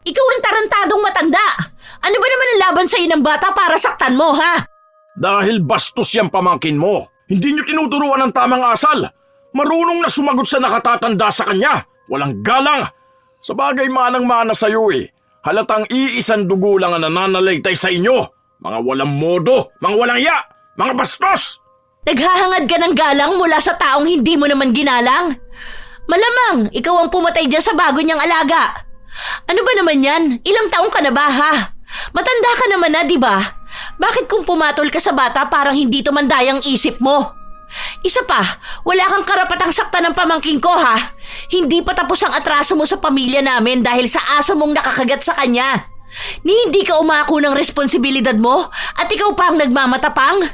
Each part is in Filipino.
Ikaw ang tarantadong matanda. Ano ba naman ang laban sa'yo ng bata para saktan mo, ha? Dahil bastos yung pamangkin mo. Hindi niyo tinuturuan ng tamang asal. Marunong na sumagot sa nakatatanda sa kanya. Walang galang. Sa bagay manang-mana sa'yo eh. Halatang iisang dugo lang ang nananalaytay sa inyo. Mga walang modo, mga walang ya, mga bastos! Naghahangad ka ng galang mula sa taong hindi mo naman ginalang? Malamang, ikaw ang pumatay dyan sa bago niyang alaga. Ano ba naman yan? Ilang taong ka na ba, ha? Matanda ka naman na, di ba? Bakit kung pumatol ka sa bata parang hindi tumandayang isip mo? Isa pa, wala kang karapatang saktan ng pamangking ko, ha? Hindi pa tapos ang atraso mo sa pamilya namin dahil sa aso mong nakakagat sa kanya. Ni hindi ka umako ng responsibilidad mo at ikaw pa ang nagmamatapang?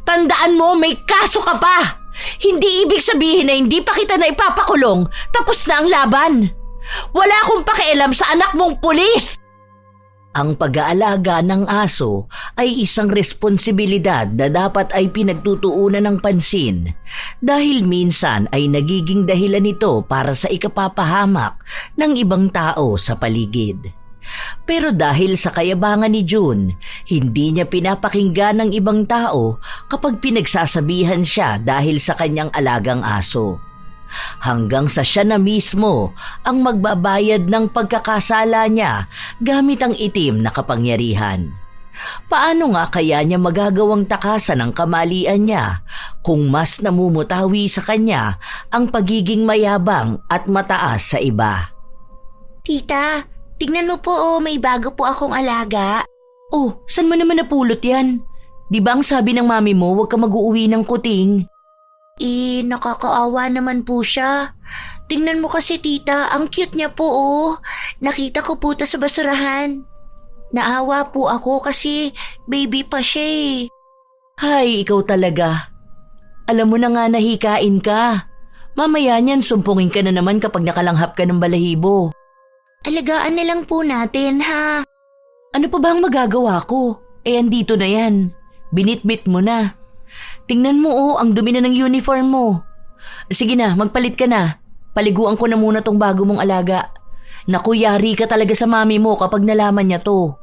Tandaan mo, may kaso ka pa. Hindi ibig sabihin na hindi pa kita na ipapakulong, tapos na ang laban. Wala akong pakialam sa anak mong pulis. Ang pag-aalaga ng aso ay isang responsibilidad na dapat ay pinagtutuunan ng pansin dahil minsan ay nagiging dahilan nito para sa ikapapahamak ng ibang tao sa paligid. Pero dahil sa kayabangan ni June, hindi niya pinapakinggan ng ibang tao kapag pinagsasabihan siya dahil sa kanyang alagang aso. Hanggang sa siya na mismo ang magbabayad ng pagkakasala niya gamit ang itim na kapangyarihan. Paano nga kaya niya magagawang takasan ang kamalian niya kung mas namumutawi sa kanya ang pagiging mayabang at mataas sa iba? Tita, tingnan mo po, may bago po akong alaga. Oh, saan mo naman napulot yan? Di ba ang sabi ng mami mo huwag ka mag-uuwi ng kuting? Nakakaawa naman po siya. Tingnan mo kasi tita, ang cute niya po oh. Nakita ko po sa basurahan. Naawa po ako kasi baby pa siya eh. Hay, ikaw talaga. Alam mo na nga nahikain ka. Mamaya niyan sumpungin ka na naman kapag nakalanghap ka ng balahibo. Alagaan na lang po natin ha. Ano pa ba ang magagawa ko? Andito na yan. Binitbit mo na. Tingnan mo ang dumi na ng uniform mo. Sige na, magpalit ka na. Paliguan ko na muna tong bago mong alaga. Naku, yari ka talaga sa mami mo kapag nalaman niya to.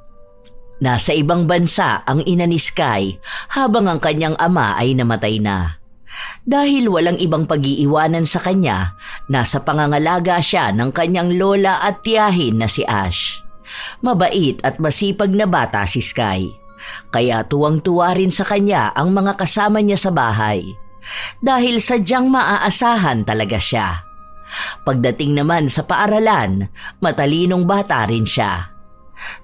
Nasa ibang bansa ang ina ni Sky habang ang kanyang ama ay namatay na. Dahil walang ibang pag-iiwanan sa kanya, nasa pangangalaga siya ng kanyang lola at tiyahin na si Ash. Mabait at masipag na bata si Sky. Kaya tuwang-tuwa rin sa kanya ang mga kasama niya sa bahay. Dahil sadyang maaasahan talaga siya. Pagdating naman sa paaralan, matalinong bata rin siya.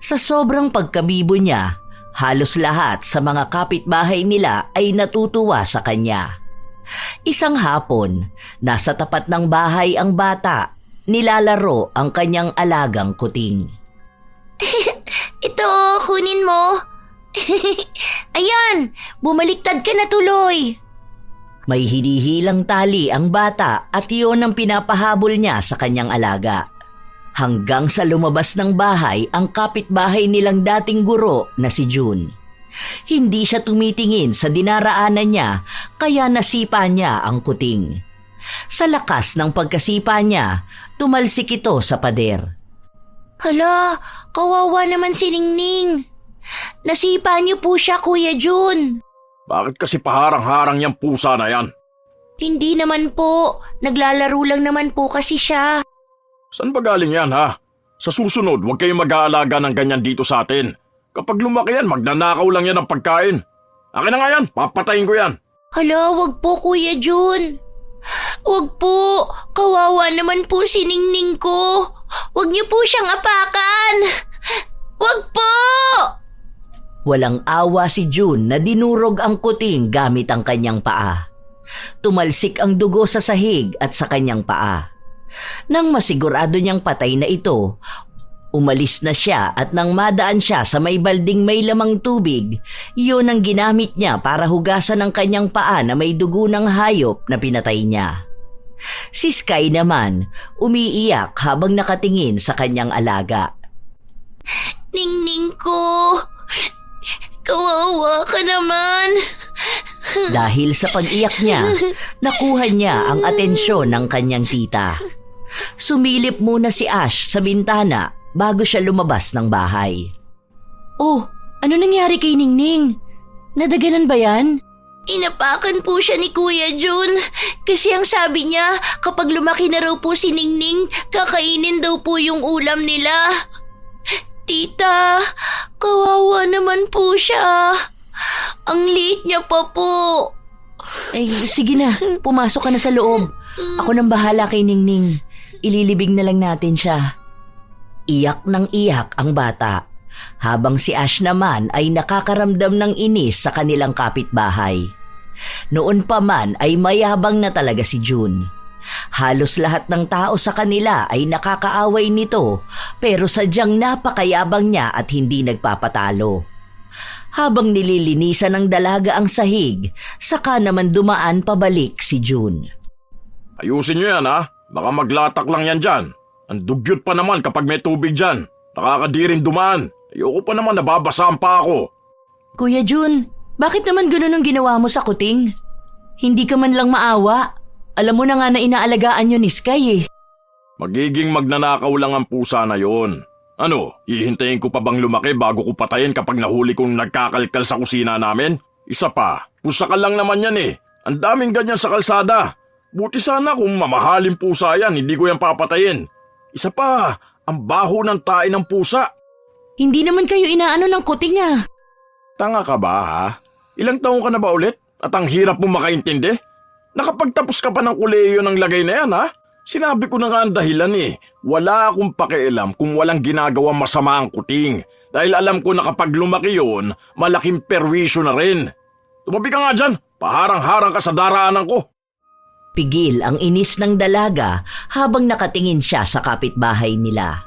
Sa sobrang pagkabibo niya, halos lahat sa mga kapitbahay nila ay natutuwa sa kanya. Isang hapon, nasa tapat ng bahay ang bata, nilalaro ang kanyang alagang kuting. Ito, kunin mo. Ayan, bumaliktad ka na tuloy. May hinihilang tali ang bata at iyon ang pinapahabol niya sa kanyang alaga. Hanggang sa lumabas ng bahay ang kapitbahay nilang dating guro na si June. Hindi siya tumitingin sa dinaraanan niya kaya nasipa niya ang kuting. Sa lakas ng pagkasipa niya, tumalsik ito sa pader. Hala, kawawa naman si Ningning. Nasipa niyo po siya, Kuya June. Bakit kasi paharang-harang yung pusa na yan? Hindi naman po. Naglalaro lang naman po kasi siya. Saan ba galing yan ha? Sa susunod, huwag kayong mag-aalaga ng ganyan dito sa atin. Kapag lumaki yan, magnanakaw lang yan ng pagkain. Akin na nga yan, papatayin ko yan. Hala, wag po Kuya June. Wag po, kawawa naman po si Ningning ko. Wag niyo po siyang apakan. Wag po! Walang awa si June na dinurog ang kuting gamit ang kanyang paa. Tumalsik ang dugo sa sahig at sa kanyang paa. Nang masigurado niyang patay na ito, umalis na siya at nang madaan siya sa may balding may lamang tubig, yun ang ginamit niya para hugasan ang kanyang paa na may dugo ng hayop na pinatay niya. Si Sky naman, umiiyak habang nakatingin sa kanyang alaga. Ningning ko, kawawa ka naman. Dahil sa pag-iyak niya, nakuha niya ang atensyon ng kanyang tita. Sumilip muna si Ash sa bintana bago siya lumabas ng bahay. Oh, ano nangyari kay Ningning? Nadaganan ba yan? Inapakan po siya ni Kuya Jun. Kasi ang sabi niya, kapag lumaki na raw po si Ningning, kakainin daw po yung ulam nila. Tita, kawawa naman po siya. Ang liit niya pa po. Ay, sige na, pumasok ka na sa loob. Ako nang bahala kay Ningning. Ililibing na lang natin siya. Iyak ng iyak ang bata, habang si Ash naman ay nakakaramdam ng inis sa kanilang kapitbahay. Noon pa man ay mayabang na talaga si June. Halos lahat ng tao sa kanila ay nakakaaway nito, pero sadyang napakayabang niya at hindi nagpapatalo. Habang nililinisan ng dalaga ang sahig, saka naman dumaan pabalik si June. Ayusin niyo yan ha, baka maglatak lang yan dyan. Ang dugyot pa naman kapag may tubig dyan. Nakakadirin dumaan. Ayoko pa naman nababasaan pa ako. Kuya June, bakit naman gano'n ang ginawa mo sa kuting? Hindi ka man lang maawa. Alam mo na nga na inaalagaan yun ni Sky eh. Magiging magnanakaw lang ang pusa na yon. Ano, hihintayin ko pa bang lumaki bago ko patayin kapag nahuli kong nagkakalkal sa kusina namin? Isa pa, pusa ka lang naman yan eh. Ang daming ganyan sa kalsada. Buti sana kung mamahaling pusa yan, hindi ko yan papatayin. Isa pa, ang baho ng tae ng pusa. Hindi naman kayo inaano ng kuting ah. Tanga ka ba ha? Ilang taong ka na ba ulit? At ang hirap mo makaintindi? Nakapagtapos ka pa ng kolehiyo ng lagay na yan ha? Sinabi ko na nga ang dahilan eh. Wala akong pakialam kung walang ginagawang masama ang kuting. Dahil alam ko na kapag lumaki yun, malaking perwisyo na rin. Tumabi ka nga dyan, paharang-harang ka sa daraanan ko. Pigil ang inis ng dalaga habang nakatingin siya sa kapitbahay nila.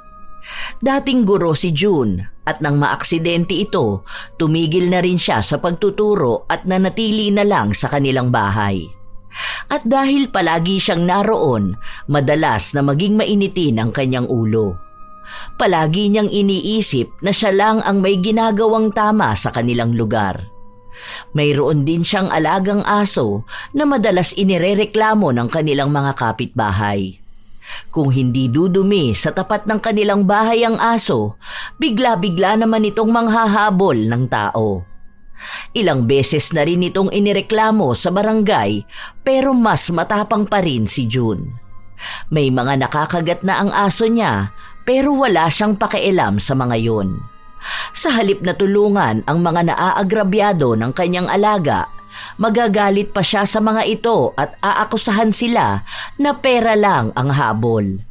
Dating guro si June at nang maaksidente ito, tumigil na rin siya sa pagtuturo at nanatili na lang sa kanilang bahay. At dahil palagi siyang naroon, madalas na maging mainitin ang kanyang ulo. Palagi niyang iniisip na siya lang ang may ginagawang tama sa kanilang lugar. Mayroon din siyang alagang aso na madalas inirereklamo ng kanilang mga kapitbahay. Kung hindi dudumi sa tapat ng kanilang bahay ang aso, bigla-bigla naman itong manghahabol ng tao. Ilang beses na rin itong inireklamo sa barangay pero mas matapang pa rin si June. May mga nakakagat na ang aso niya pero wala siyang pakialam sa mga yon. Sa halip na tulungan ang mga naaagrabyado ng kanyang alaga, magagalit pa siya sa mga ito at aakusahan sila na pera lang ang habol.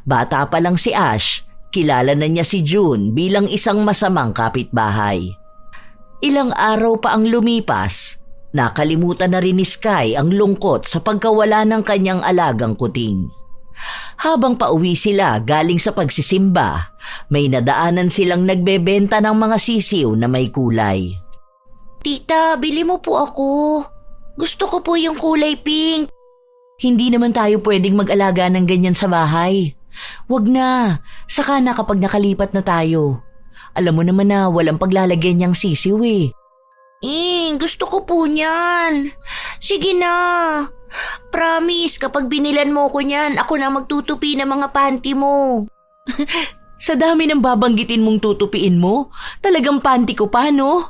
Bata pa lang si Ash, kilala na niya si June bilang isang masamang kapitbahay. Ilang araw pa ang lumipas, nakalimutan na rin ni Sky ang lungkot sa pagkawala ng kanyang alagang kuting. Habang pauwi sila galing sa pagsisimba, may nadaanan silang nagbebenta ng mga sisiw na may kulay. Tita, bili mo po ako. Gusto ko po yung kulay pink. Hindi naman tayo pwedeng mag-alaga ng ganyan sa bahay. Wag na, saka na kapag nakalipat na tayo. Alam mo naman na walang paglalagyan niyang sisiw eh. Gusto ko po niyan. Sige na. Promise, kapag binilan mo ko niyan, ako na magtutupi ng mga panty mo. Sa dami ng babanggitin mong tutupiin mo, talagang panty ko pa, no?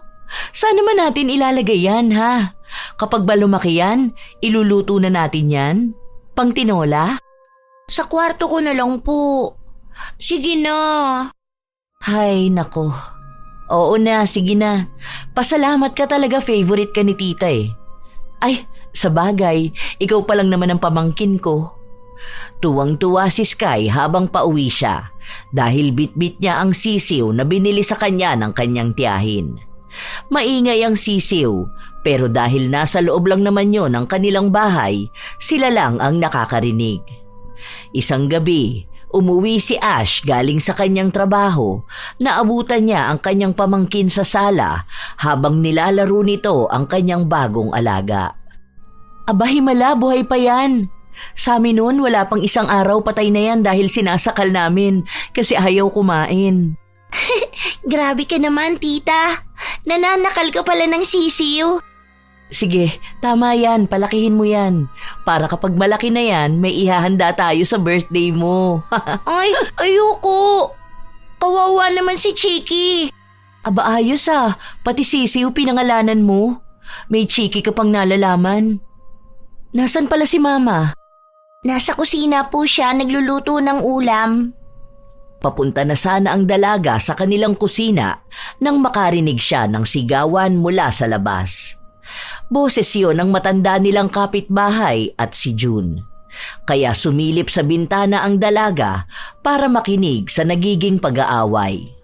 Saan naman natin ilalagay yan, ha? Kapag ba lumaki yan, iluluto na natin yan? Pang tinola? Sa kwarto ko na lang po. Sige na. Hay, nako. Oo na, sige na. Pasalamat ka talaga, favorite ka ni tita eh. Ay, sa bagay, ikaw pa lang naman ang pamangkin ko. Tuwang-tuwa si Sky habang pauwi siya dahil bitbit niya ang sisiw na binili sa kanya ng kanyang tiyahin. Maingay ang sisiw, pero dahil nasa loob lang naman yon ng kanilang bahay, sila lang ang nakakarinig. Isang gabi, umuwi si Ash galing sa kanyang trabaho. Naabutan niya ang kanyang pamangkin sa sala habang nilalaro nito ang kanyang bagong alaga. Aba, himala, buhay pa yan. Sa amin noon, wala pang isang araw patay na yan dahil sinasakal namin kasi ayaw kumain. Grabe ka naman, tita. Nananakal ka pala ng sisiw. Sige, tama yan, palakihin mo yan. Para kapag malaki na yan, may ihahanda tayo sa birthday mo. Ay, ayoko. Kawawa naman si Chiki. Aba ayos pati Sisiw pinangalanan mo. May Chiki ka pang nalalaman. Nasaan pala si Mama? Nasa kusina po siya, nagluluto ng ulam. Papunta na sana ang dalaga sa kanilang kusina nang makarinig siya ng sigawan mula sa labas. Boses yun ng matanda nilang kapitbahay at si June. Kaya sumilip sa bintana ang dalaga para makinig sa nagiging pag-aaway.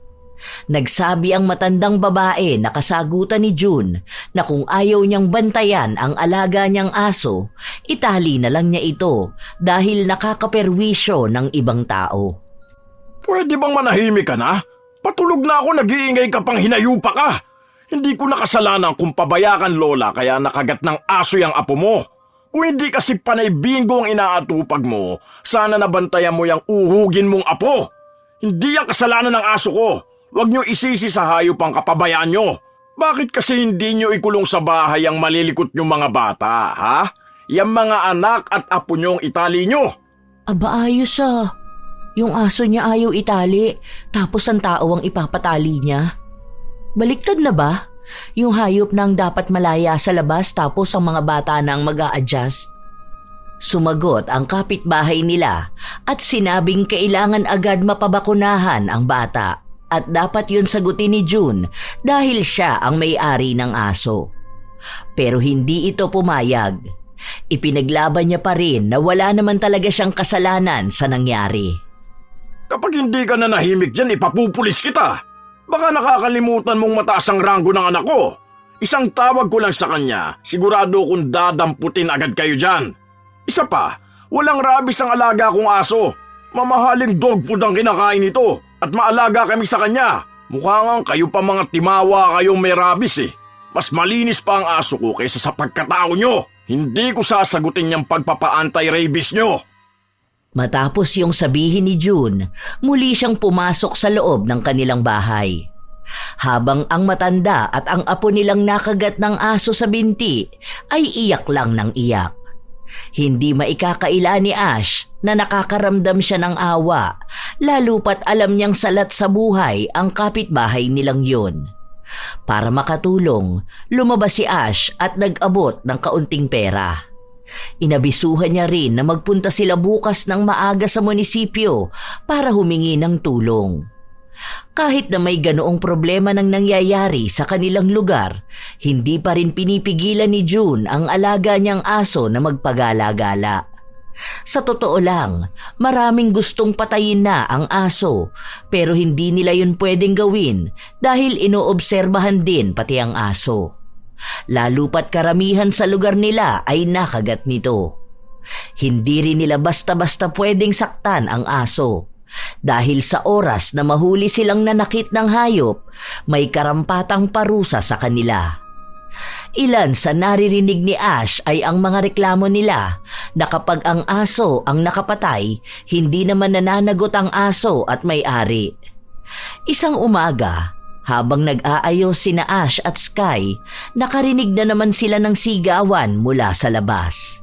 Nagsabi ang matandang babae na kasagutan ni June na kung ayaw niyang bantayan ang alaga niyang aso, itali na lang niya ito dahil nakakaperwisyo ng ibang tao. Pwede bang manahimik ka na? Patulog na ako, nag-iingay ka pang hinayupa ka. Hindi ko nakasalanan kung pabayakan lola kaya nakagat ng aso yung apo mo. Kung hindi kasi panay bingo ang inaatupag mo, sana nabantayan mo yung uhugin mong apo. Hindi ang kasalanan ng aso ko. Huwag niyo isisi sa hayop ang kapabayaan niyo. Bakit kasi hindi niyo ikulong sa bahay ang malilikot niyong mga bata, ha? Yang mga anak at apo niyong itali niyo. Aba ayos Yung aso niya ayaw itali, tapos ang tao ang ipapatali niya. Baliktad na ba? Yung hayop nang dapat malaya sa labas tapos ang mga bata nang mag-a-adjust? Sumagot ang kapitbahay nila at sinabing kailangan agad mapabakunahan ang bata at dapat yun sagutin ni June dahil siya ang may-ari ng aso. Pero hindi ito pumayag. Ipinaglaban niya pa rin na wala naman talaga siyang kasalanan sa nangyari. Kapag hindi ka na nahimik dyan, ipapupulis kita. Baka nakakalimutan mong mataas ang ranggo ng anak ko. Isang tawag ko lang sa kanya, sigurado kong dadamputin agad kayo dyan. Isa pa, walang rabies ang alaga kong aso. Mamahaling dog food ang kinakain nito at maalaga kami sa kanya. Mukha nga kayo pa mga timawa kayong may rabies eh. Mas malinis pa ang aso ko kaysa sa pagkatao nyo. Hindi ko sasagutin yung pagpapa-anti-rabies nyo. Matapos yung sabihin ni June, muli siyang pumasok sa loob ng kanilang bahay. Habang ang matanda at ang apo nilang nakagat ng aso sa binti ay iyak lang ng iyak. Hindi maikakaila ni Ash na nakakaramdam siya ng awa, lalo pat alam niyang salat sa buhay ang kapitbahay nilang yun. Para makatulong, lumabas si Ash at nag-abot ng kaunting pera. Inabisuhan niya rin na magpunta sila bukas ng maaga sa munisipyo para humingi ng tulong. Kahit na may ganoong problema nang nangyayari sa kanilang lugar, hindi pa rin pinipigilan ni June ang alaga niyang aso na magpagala-gala. Sa totoo lang, maraming gustong patayin na ang aso pero hindi nila yun pwedeng gawin dahil inoobserbahan din pati ang aso. Lalo pat karamihan sa lugar nila ay nakagat nito. Hindi rin nila basta-basta pwedeng saktan ang aso. Dahil sa oras na mahuli silang nanakit ng hayop, may karampatang parusa sa kanila. Ilan sa naririnig ni Ash ay ang mga reklamo nila na kapag ang aso ang nakapatay, hindi naman nananagot ang aso at may-ari. Isang umaga, habang nag-aayos sina Ash at Sky, nakarinig na naman sila ng sigawan mula sa labas.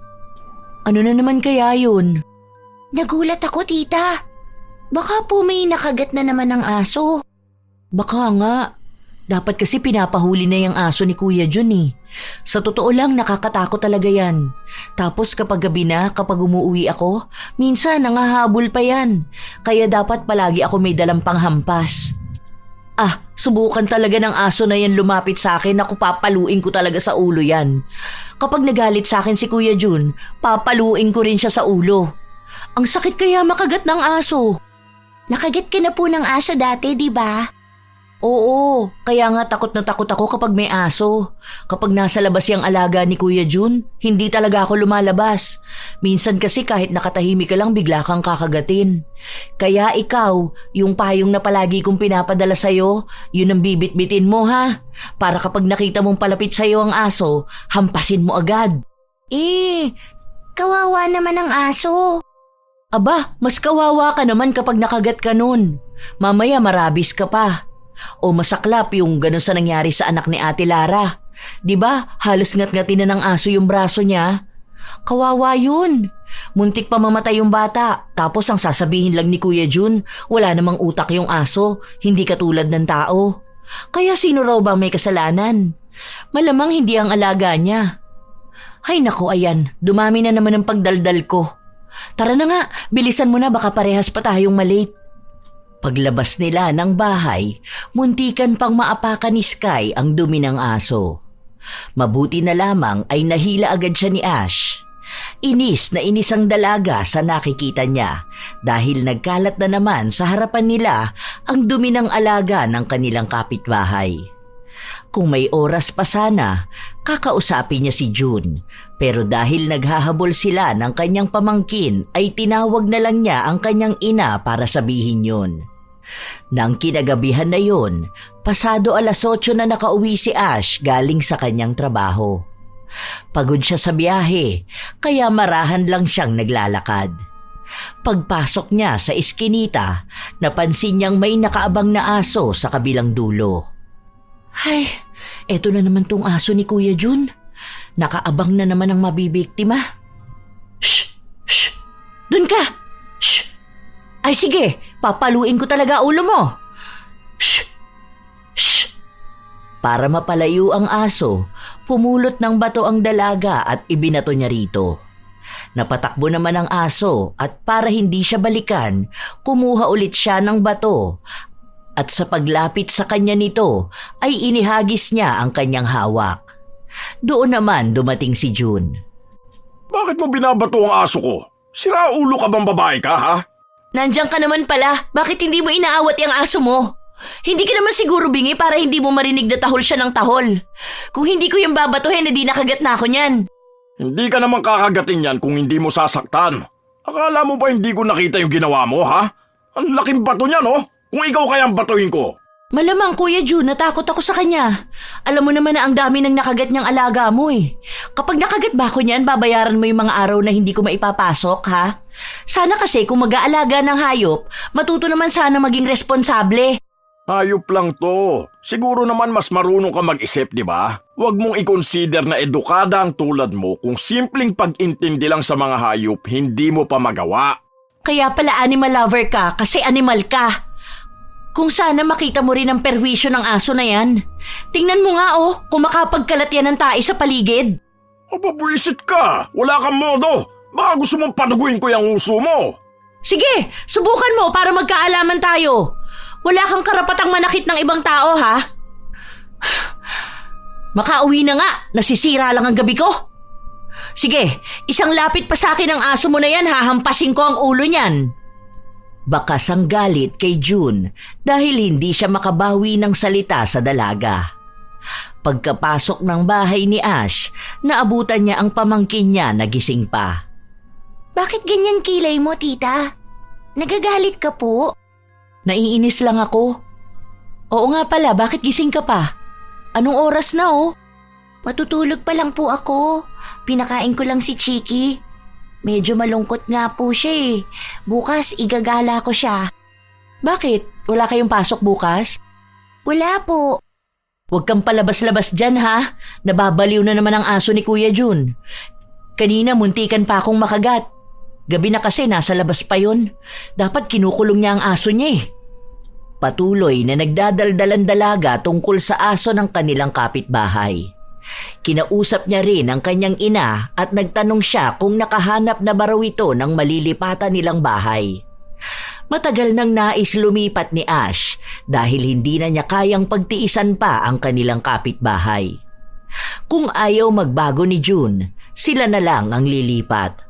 Ano na naman kaya yun? Nagulat ako, tita. Baka po may nakagat na naman ng aso. Baka nga. Dapat kasi pinapahuli na yung aso ni Kuya Jun eh. Sa totoo lang, nakakatakot talaga yan. Tapos kapag gabi na, kapag umuwi ako, minsan nangahabol pa yan. Kaya dapat palagi ako may dalang panghampas. Subukan talaga ng aso na yan lumapit sa akin, ako papaluin ko talaga sa ulo yan. Kapag nagalit sa akin si Kuya Jun, papaluin ko rin siya sa ulo. Ang sakit kaya makagat ng aso. Nakagat ka na po ng aso dati, di ba? Oo, kaya nga takot na takot ako kapag may aso. Kapag nasa labas yung alaga ni Kuya Jun, hindi talaga ako lumalabas. Minsan kasi kahit nakatahimik ka lang bigla kang kakagatin. Kaya ikaw, yung payong na palagi kong pinapadala sa'yo, yun ang bibit-bitin mo ha. Para kapag nakita mong palapit sa'yo ang aso, hampasin mo agad. Kawawa naman ang aso. Aba, mas kawawa ka naman kapag nakagat ka nun. Mamaya marabis ka pa. O masaklap yung gano'n sa nangyari sa anak ni Ate Lara. 'Di ba? Halos ngat-ngatin na ng aso yung braso niya. Kawawa yun. Muntik pa mamatay yung bata, tapos ang sasabihin lang ni Kuya Jun, wala namang utak yung aso, hindi katulad ng tao. Kaya sino raw ba may kasalanan? Malamang hindi ang alaga niya. Ay naku, ayan, dumami na naman ang pagdaldal ko. Tara na nga, bilisan mo na, baka parehas pa tayong malate. Paglabas nila ng bahay, muntikan pang maapakan ni Sky ang dumi ng aso. Mabuti na lamang ay nahila agad siya ni Ash. Inis na inis ang dalaga sa nakikita niya dahil nagkalat na naman sa harapan nila ang dumi ng alaga ng kanilang kapitbahay. Kung may oras pa sana, kakausapin niya si June. Pero dahil naghahabol sila ng kanyang pamangkin, ay tinawag na lang niya ang kanyang ina para sabihin yun. Nang kinagabihan na yun, pasado 8:00 na nakauwi si Ash galing sa kanyang trabaho. Pagod siya sa biyahe, kaya marahan lang siyang naglalakad. Pagpasok niya sa iskinita, napansin niyang may nakaabang na aso sa kabilang dulo. Ay, eto na naman tong aso ni Kuya Jun. Nakaabang na naman ang mabibiktima. Shh! Shh! Dun ka! Shh! Ay sige, papaluin ko talaga ulo mo. Shh! Shh! Para mapalayo ang aso, pumulot ng bato ang dalaga at ibinato niya rito. Napatakbo naman ang aso at para hindi siya balikan, kumuha ulit siya ng bato. At sa paglapit sa kanya nito ay inihagis niya ang kanyang hawak. Doon naman dumating si June. Bakit mo binabato ang aso ko? Sira ulo ka bang babae ka, ha? Nandiyan ka naman pala, bakit hindi mo inaawat yung aso mo? Hindi ka naman siguro bingi para hindi mo marinig na tahol siya ng tahol. Kung hindi ko yung babatuhin, hindi nakagat na ako niyan. Hindi ka naman kakagatin yan kung hindi mo sasaktan. Akala mo ba hindi ko nakita yung ginawa mo, ha? Ang laking bato niya, no? Kung ikaw kaya ang batuhin ko. Malamang Kuya Jun, natakot ako sa kanya. Alam mo naman na ang dami ng nakagat niyang alaga mo eh. Kapag nakagat ba ako niyan, babayaran mo yung mga araw na hindi ko maipapasok, ha? Sana kasi kung mag-aalaga ng hayop, matuto naman sana maging responsable. Hayop lang to. Siguro naman mas marunong ka mag-isip, di ba? Huwag mong i-consider na edukada ang tulad mo kung simpleng pag-intindi lang sa mga hayop, hindi mo pa magawa. Kaya pala animal lover ka kasi animal ka. Kung sana makita mo rin ang perwisyo ng aso na yan. Tingnan mo nga kung makapagkalat yan ng tae sa paligid. Mapabwisit ka. Wala kang modo. Baka gusto mong paduguin ko yung uso mo. Sige, subukan mo para magkaalaman tayo. Wala kang karapatang manakit ng ibang tao, ha? Makauwi na nga, nasisira lang ang gabi ko. Sige, isang lapit pa sa akin ang aso mo na yan, hahampasin ko ang ulo niyan. Bakas ang galit kay June dahil hindi siya makabawi ng salita sa dalaga. Pagkapasok ng bahay ni Ash, naabutan niya ang pamangkin niya na gising pa. Bakit ganyan kilay mo, tita? Nagagalit ka po? Naiinis lang ako. Oo nga pala, bakit gising ka pa? Anong oras na Matutulog pa lang po ako. Pinakain ko lang si Chiki. Medyo malungkot nga po siya eh. Bukas igagala ko siya. Bakit? Wala kayong pasok bukas? Wala po. Huwag kang palabas-labas dyan ha. Nababaliw na naman ang aso ni Kuya Jun. Kanina muntikan pa akong makagat. Gabi na kasi nasa labas pa yun. Dapat kinukulong niya ang aso niya eh. Patuloy na nagdadaldalan dalaga tungkol sa aso ng kanilang kapitbahay. Kinausap niya rin ang kanyang ina at nagtanong siya kung nakahanap na ba raw ito ng malilipatan nilang bahay. Matagal nang nais lumipat ni Ash dahil hindi na niya kayang pagtiisan pa ang kanilang kapitbahay. Kung ayaw magbago ni June, sila na lang ang lilipat.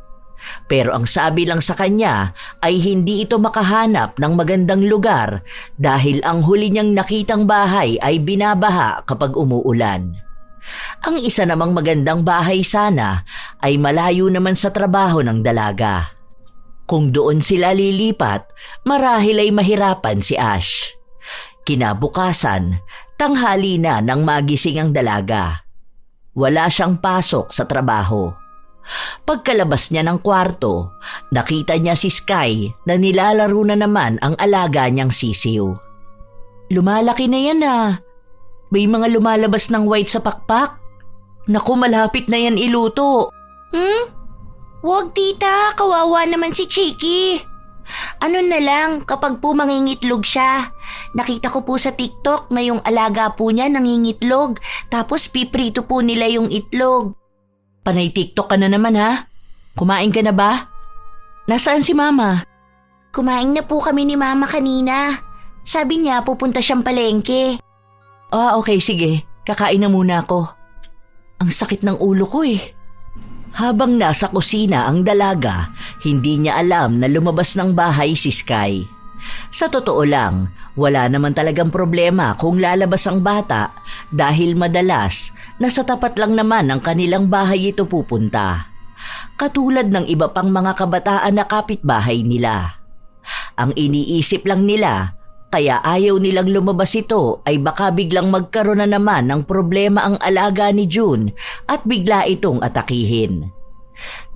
Pero ang sabi lang sa kanya ay hindi ito makahanap ng magandang lugar dahil ang huli niyang nakitang bahay ay binabaha kapag umuulan. Ang isa namang magandang bahay sana ay malayo naman sa trabaho ng dalaga. Kung doon sila lilipat, marahil ay mahirapan si Ash. Kinabukasan, tanghali na nang magising ang dalaga. Wala siyang pasok sa trabaho. Pagkalabas niya ng kwarto, nakita niya si Sky na nilalaro na naman ang alaga niyang sisiw. Lumalaki na yan May mga lumalabas ng white sa pakpak. Naku, malapit na yan iluto. Wag tita, kawawa naman si Chiki. Ano na lang kapag po mangingitlog siya. Nakita ko po sa TikTok na yung alaga po niya nangingitlog tapos piprito po nila yung itlog. Panay TikTok ka na naman ha? Kumain ka na ba? Nasaan si Mama? Kumain na po kami ni Mama kanina. Sabi niya pupunta siyang palengke. Okay, sige. Kakain na muna ako. Ang sakit ng ulo ko eh. Habang nasa kusina ang dalaga, hindi niya alam na lumabas ng bahay si Sky. Sa totoo lang, wala naman talagang problema kung lalabas ang bata dahil madalas nasa tapat lang naman ng kanilang bahay ito pupunta. Katulad ng iba pang mga kabataan na kapitbahay nila. Ang iniisip lang nila, kaya ayaw nilang lumabas ito ay baka biglang magkaroon na naman ng problema ang alaga ni June at bigla itong atakihin.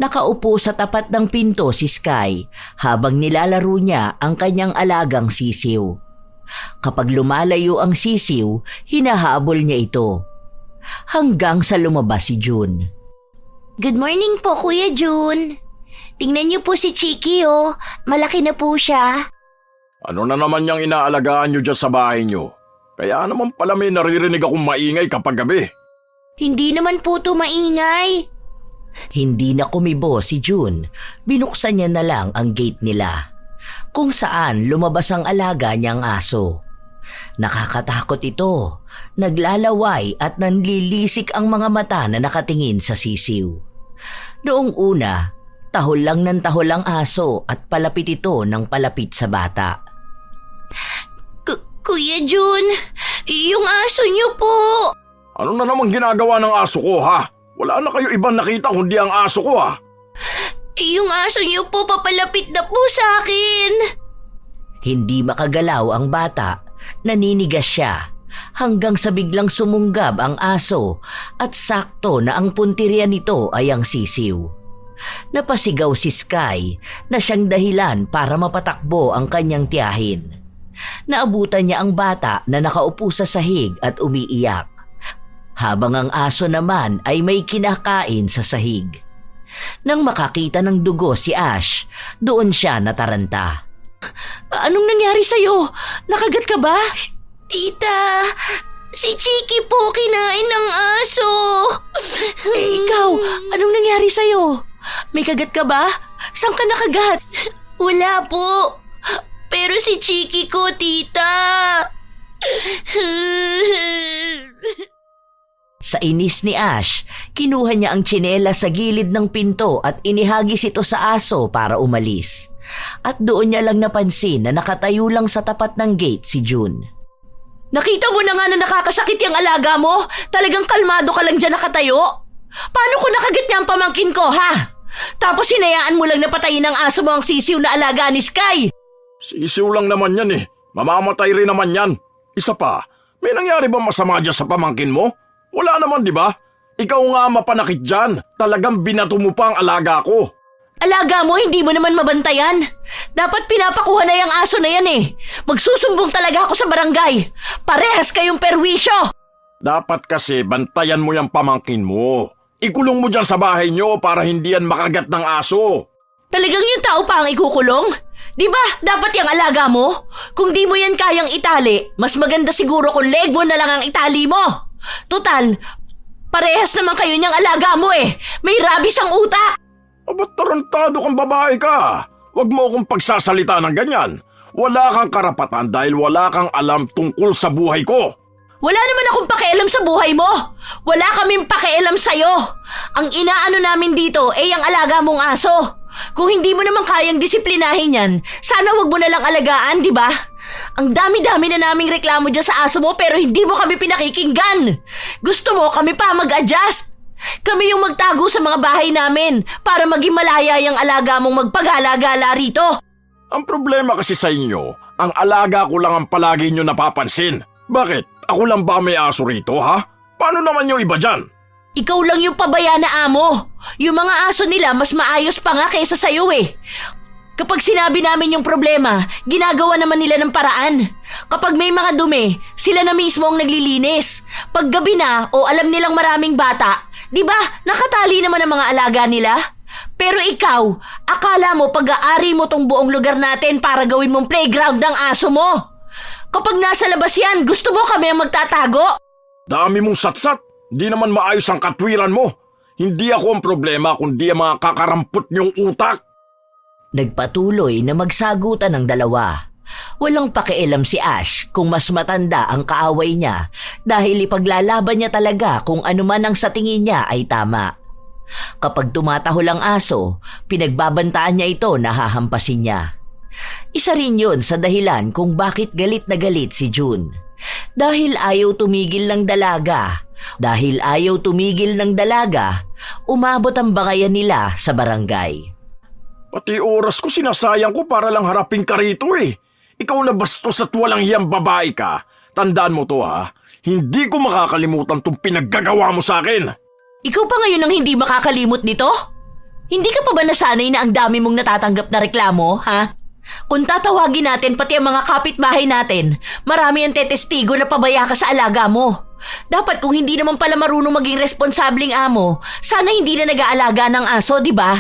Nakaupo sa tapat ng pinto si Sky habang nilalaro niya ang kanyang alagang sisiw. Kapag lumalayo ang sisiw, hinahabol niya ito. Hanggang sa lumabas si June. Good morning po, Kuya June. Tingnan niyo po si Chiki oh. Malaki na po siya. Ano na naman yung inaalagaan nyo dyan sa bahay nyo? Kaya naman pala may naririnig akong maingay kapag gabi. Hindi naman po ito maingay. Hindi na kumibo si June. Binuksan niya na lang ang gate nila, kung saan lumabas ang alaga niyang aso. Nakakatakot ito. Naglalaway at nanlilisik ang mga mata na nakatingin sa sisiw. Noong una, tahol lang ng tahol ang aso at palapit ito ng palapit sa bata. Kuya June, yung aso niyo po. Ano na namang ginagawa ng aso ko, ha? Wala na kayo ibang nakita kundi ang aso ko, ha? Yung aso niyo po papalapit na po sa akin. Hindi makagalaw ang bata. Naninigas siya hanggang sa biglang sumunggab ang aso at sakto na ang puntirya nito ay ang sisiw. Napasigaw si Sky na siyang dahilan para mapatakbo ang kanyang tiyahin. Naabutan niya ang bata na nakaupo sa sahig at umiiyak, habang ang aso naman ay may kinakain sa sahig. Nang makakita ng dugo si Ash, doon siya nataranta. Anong nangyari sa'yo? Nakagat ka ba? Tita, si Chiki po kinain ng aso. Ikaw, anong nangyari sa'yo? May kagat ka ba? Saan ka nakagat? Wala po. Pero si Chiki ko, tita. Sa inis ni Ash, kinuha niya ang tsinelas sa gilid ng pinto at inihagis ito sa aso para umalis. At doon niya lang napansin na nakatayo lang sa tapat ng gate si June. Nakita mo na nga na nakakasakit yung alaga mo? Talagang kalmado ka lang dyan nakatayo? Paano ko nakagat niya ang pamangkin ko, ha? Tapos hinayaan mo lang na patayin ng aso mo ang sisiw na alaga ni Sky. Sisiw lang naman yan eh. Mamamatay rin naman yan. Isa pa, may nangyari ba masama dyan sa pamangkin mo? Wala naman, di ba? Ikaw nga mapanakit dyan. Talagang binato mo pa ang alaga ko. Alaga mo, hindi mo naman mabantayan. Dapat pinapakuha na yung aso na yan eh. Magsusumbong talaga ako sa barangay. Parehas kayong perwisyo. Dapat kasi bantayan mo yung pamangkin mo. Ikulong mo dyan sa bahay nyo para hindi yan makagat ng aso. Talagang yung tao pa ang ikukulong? Di ba dapat yung alaga mo? Kung di mo yan kayang itali, mas maganda siguro kung leg mo na lang ang itali mo. Tutal, parehas naman kayo niyang alaga mo eh. May rabies ang utak. Ba't tarantado kang babae ka? Huwag mo akong pagsasalita ng ganyan. Wala kang karapatan dahil wala kang alam tungkol sa buhay ko. Wala naman akong pakialam sa buhay mo. Wala kaming pakialam sa'yo. Ang inaano namin dito ay ang alaga mong aso. Kung hindi mo naman kayang disiplinahin yan, sana wag mo na lang alagaan, di ba? Ang dami-dami na naming reklamo dyan sa aso mo pero hindi mo kami pinakikinggan. Gusto mo kami pa mag-adjust. Kami yung magtago sa mga bahay namin para maging malaya yung alaga mong magpagala-gala rito. Ang problema kasi sa inyo, ang alaga ko lang ang palagi nyo napapansin. Bakit? Ako lang ba may aso rito, ha? Paano naman yung iba dyan? Ikaw lang yung pabaya na amo. Yung mga aso nila mas maayos pa nga kaysa sa'yo eh. Kapag sinabi namin yung problema, ginagawa naman nila ng paraan. Kapag may mga dumi, sila na mismo ang naglilinis. Pag gabi na o alam nilang maraming bata, di ba nakatali naman ang mga alaga nila? Pero ikaw, akala mo pag-aari mo tong buong lugar natin para gawin mong playground ng aso mo? Kapag nasa labas yan, gusto mo kami ang magtatago? Dami mong satsat. Di naman maayos ang katwiran mo. Hindi ako ang problema kundi ang mga kakarampot niyong utak. Nagpatuloy na magsagutan ng dalawa. Walang pakialam si Ash kung mas matanda ang kaaway niya dahil ipaglalaban niya talaga kung ano man ang sa tingin niya ay tama. Kapag tumatahol ang aso, pinagbabantaan niya ito na hahampasin niya. Isa rin yun sa dahilan kung bakit galit na galit si June. Dahil ayaw tumigil ng dalaga. Umabot ang bangayan nila sa barangay. Pati oras ko sinasayang ko para lang harapin ka rito eh. Ikaw na bastos at walang hiyang babae ka. Tandaan mo to ha. Hindi ko makakalimutan tong pinaggagawa mo sa akin. Ikaw pa ngayon ang hindi makakalimot nito? Hindi ka pa ba nasanay na ang dami mong natatanggap na reklamo, ha? Kung tatawagin natin pati ang mga kapitbahay natin, marami ang tetestigo na pabaya ka sa alaga mo. Dapat kung hindi naman pala marunong maging responsabling amo, sana hindi na nag-aalaga ng aso, di ba?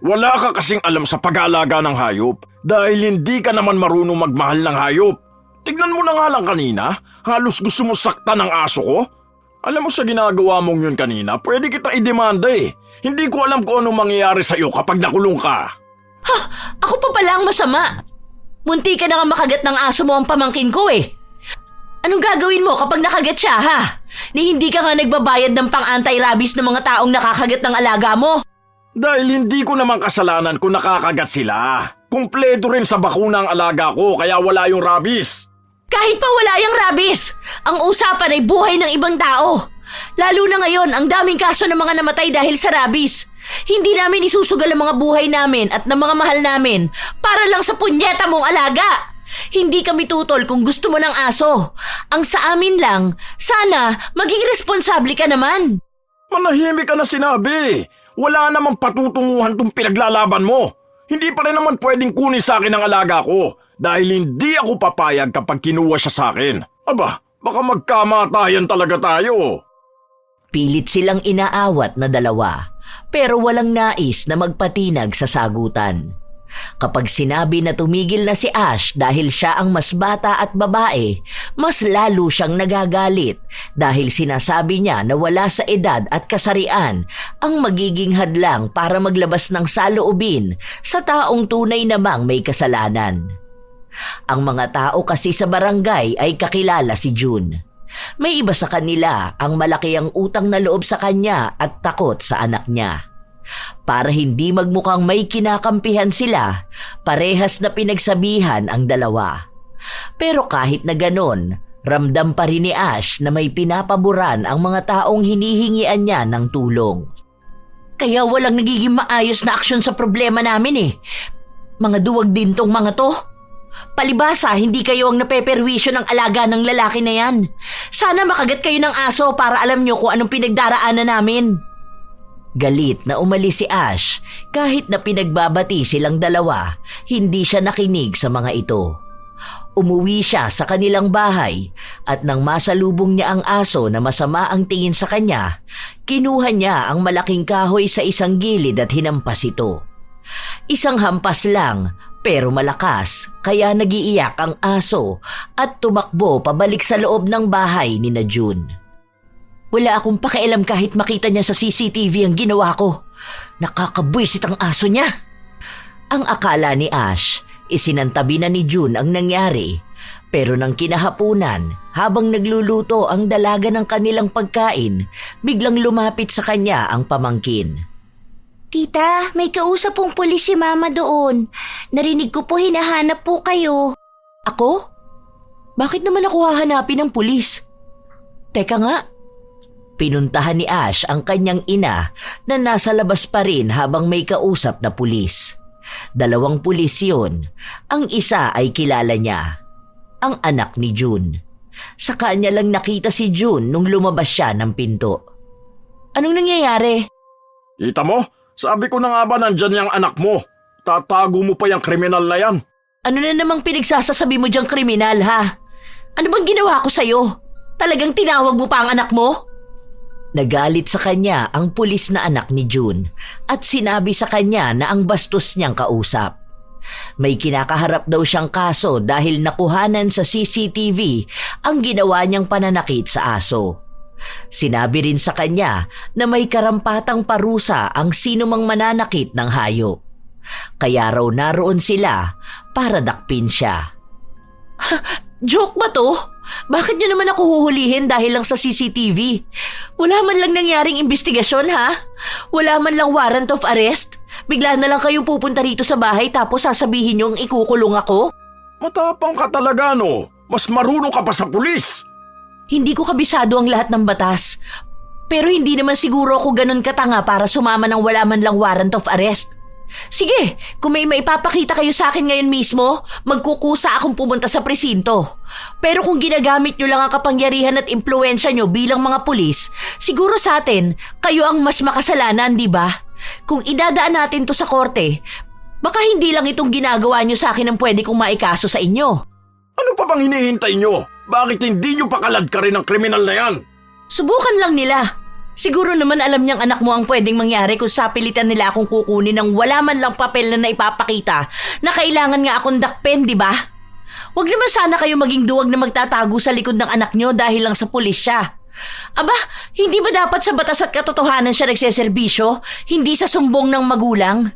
Wala ka kasing alam sa pag-aalaga ng hayop dahil hindi ka naman marunong magmahal ng hayop. Tignan mo na nga lang kanina, halos gusto mo sakta ng aso ko. Alam mo sa ginagawa mong yun kanina, pwede kita idemanda eh. Hindi ko alam kung anong mangyayari sa'yo kapag nakulong ka. Ha! Ako pa pala ang masama. Munti ka na nga makagat ng aso mo ang pamangkin ko eh. Anong gagawin mo kapag nakagat siya, ha? Ni hindi ka nga nagbabayad ng pang-anti-rabies ng mga taong nakakagat ng alaga mo? Dahil hindi ko naman kasalanan kung nakakagat sila. Kumpleto rin sa bakuna ang alaga ko kaya wala yung rabies. Kahit pa wala yung rabies, ang usapan ay buhay ng ibang tao. Lalo na ngayon, ang daming kaso ng mga namatay dahil sa rabies. Hindi namin isusugal ang mga buhay namin at ng mga mahal namin para lang sa punyeta mong alaga. Hindi kami tutol kung gusto mo ng aso. Ang sa amin lang, sana maging responsable ka naman. Manahimik ka na sinabi. Wala namang patutunguhan tong pinaglalaban mo. Hindi pa rin naman pwedeng kunin sa akin ang alaga ko dahil hindi ako papayag kapag kinuha siya sa akin. Aba, baka magkamatayan talaga tayo. Pilit silang inaawat na dalawa, pero walang nais na magpatinag sa sagutan. Kapag sinabi na tumigil na si Ash dahil siya ang mas bata at babae, mas lalo siyang nagagalit dahil sinasabi niya na wala sa edad at kasarian ang magiging hadlang para maglabas ng saloobin sa taong tunay namang may kasalanan. Ang mga tao kasi sa barangay ay kakilala si June. May iba sa kanila ang malaki ang utang na loob sa kanya at takot sa anak niya. Para hindi magmukhang may kinakampihan sila, parehas na pinagsabihan ang dalawa. Pero kahit na ganon, ramdam pa rin ni Ash na may pinapaboran ang mga taong hinihingian niya ng tulong. Kaya walang nagiging maayos na aksyon sa problema namin eh. Mga duwag din tong mga to. Palibasa, hindi kayo ang napeperwisyo ng alaga ng lalaki na yan. Sana makagat kayo ng aso para alam nyo kung anong pinagdaraanan namin. Galit na umalis si Ash kahit na pinagbabati silang dalawa, hindi siya nakinig sa mga ito. Umuwi siya sa kanilang bahay at nang masalubong niya ang aso na masama ang tingin sa kanya, kinuha niya ang malaking kahoy sa isang gilid at hinampas ito. Isang hampas lang pero malakas kaya nagiiyak ang aso at tumakbo pabalik sa loob ng bahay ni June. Wala akong pakialam kahit makita niya sa CCTV ang ginawa ko. Nakakabwisit ang aso niya. Ang akala ni Ash, isinantabi na ni June ang nangyari. Pero nang kinahapunan, habang nagluluto ang dalaga ng kanilang pagkain, biglang lumapit sa kanya ang pamangkin. Tita, may kausap pong pulis si Mama doon. Narinig ko po hinahanap po kayo. Ako? Bakit naman ako hahanapin ng pulis? Teka nga. Pinuntahan ni Ash ang kanyang ina na nasa labas pa rin habang may kausap na pulis. 2 pulis yun. Ang isa ay kilala niya, ang anak ni June. Sa kanya lang nakita si June nung lumabas siya ng pinto. Anong nangyayari? Kita mo? Sabi ko na nga ba nandyan yung anak mo? Tatago mo pa yung kriminal na yan. Ano na namang pinagsasasabi mo diyang kriminal, ha? Ano bang ginawa ko sa'yo? Talagang tinawag mo pa ang anak mo? Nagalit sa kanya ang pulis na anak ni June at sinabi sa kanya na ang bastos niyang kausap. May kinakaharap daw siyang kaso dahil nakuhanan sa CCTV ang ginawa niyang pananakit sa aso. Sinabi rin sa kanya na may karampatang parusa ang sinumang mananakit ng hayop. Kaya raw naroon sila para dakpin siya. Joke ba to? Bakit niyo naman ako huhulihin dahil lang sa CCTV? Wala man lang nangyaring investigasyon, ha? Wala man lang warrant of arrest? Bigla na lang kayong pupunta rito sa bahay tapos sasabihin niyong ikukulong ako? Matapang ka talaga, no? Mas marunong ka pa sa pulis. Hindi ko kabisado ang lahat ng batas. Pero hindi naman siguro ako ganun katanga para sumama ng wala man lang warrant of arrest. Sige, kung may maipapakita kayo sa akin ngayon mismo, magkukusa akong pumunta sa presinto. Pero kung ginagamit nyo lang ang kapangyarihan at impluensya nyo bilang mga pulis, siguro sa atin, kayo ang mas makasalanan, di ba? Kung idadaan natin to sa korte, baka hindi lang itong ginagawa nyo sa akin ang pwede kong maikaso sa inyo. Ano pa bang hinihintay nyo? Bakit hindi nyo pakalad ka rin ng kriminal na yan? Subukan lang nila. Siguro naman alam niyang anak mo ang pwedeng mangyari kung sapilitan nila akong kukunin ng wala man lang papel na naipapakita na kailangan nga akong dakpen, di ba? Huwag naman sana kayo maging duwag na magtatago sa likod ng anak niyo dahil lang sa pulis siya. Aba, hindi ba dapat sa batas at katotohanan siya nagseserbisyo, hindi sa sumbong ng magulang?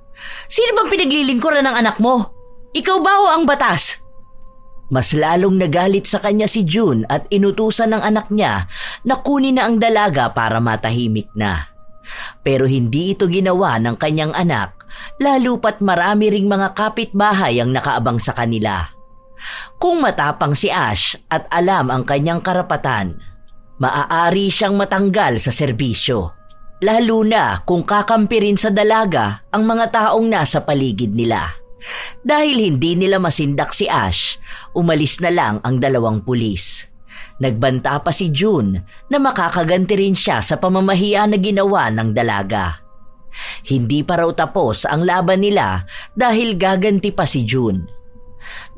Sino bang pinaglilingkuran ng anak mo? Ikaw ba o ang batas? Mas lalong nagalit sa kanya si June at inutusan ng anak niya na kunin na ang dalaga para matahimik na. Pero hindi ito ginawa ng kanyang anak, lalo pat marami ring mga kapitbahay ang nakaabang sa kanila. Kung matapang si Ash at alam ang kanyang karapatan, maaari siyang matanggal sa serbisyo. Lalo na kung kakampi rin sa dalaga ang mga taong nasa paligid nila. Dahil hindi nila masindak si Ash, umalis na lang ang dalawang pulis. Nagbanta pa si June na makakaganti rin siya sa pamamahiya na ginawa ng dalaga. Hindi pa raw tapos ang laban nila dahil gaganti pa si June.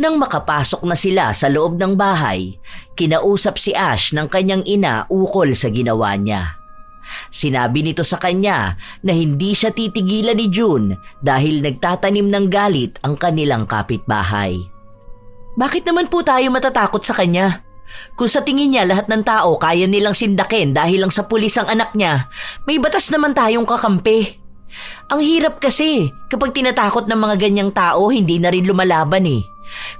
Nang makapasok na sila sa loob ng bahay, kinausap si Ash ng kanyang ina ukol sa ginawa niya. Sinabi nito sa kanya na hindi siya titigilan ni June dahil nagtatanim ng galit ang kanilang kapitbahay. Bakit naman po tayo matatakot sa kanya? Kung sa tingin niya lahat ng tao kaya nilang sindakin dahil lang sa pulis ang anak niya, may batas naman tayong kakampi. Ang hirap kasi kapag tinatakot ng mga ganyang tao, hindi na rin lumalaban eh.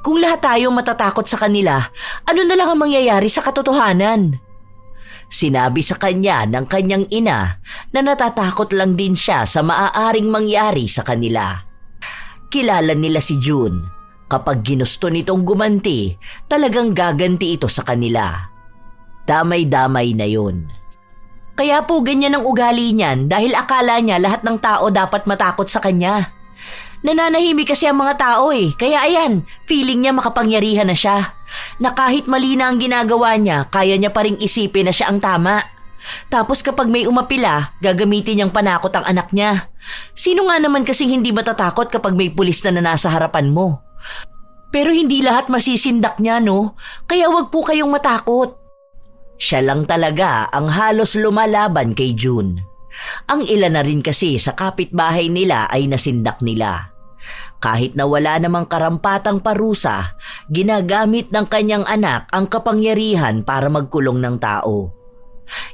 Kung lahat tayo matatakot sa kanila, ano na lang ang mangyayari sa katotohanan? Sinabi sa kanya ng kanyang ina na natatakot lang din siya sa maaaring mangyari sa kanila. Kilala nila si June. Kapag ginusto nitong gumanti, talagang gaganti ito sa kanila. Damay-damay na yun. Kaya po ganyan ang ugali niyan dahil akala niya lahat ng tao dapat matakot sa kanya. Nananahimik kasi ang mga tao eh, kaya ayan, feeling niya makapangyarihan na siya. Na kahit mali na ang ginagawa niya, kaya niya pa ring isipin na siya ang tama. Tapos kapag may umapila, gagamitin niyang panakot ang anak niya. Sino nga naman kasing hindi matatakot kapag may pulis na nasa harapan mo? Pero hindi lahat masisindak niya, no? Kaya wag po kayong matakot. Siya lang talaga ang halos lumalaban kay June. Ang ilan na rin kasi sa kapitbahay nila ay nasindak nila. Kahit na wala namang karampatang parusa, ginagamit ng kanyang anak ang kapangyarihan para magkulong ng tao.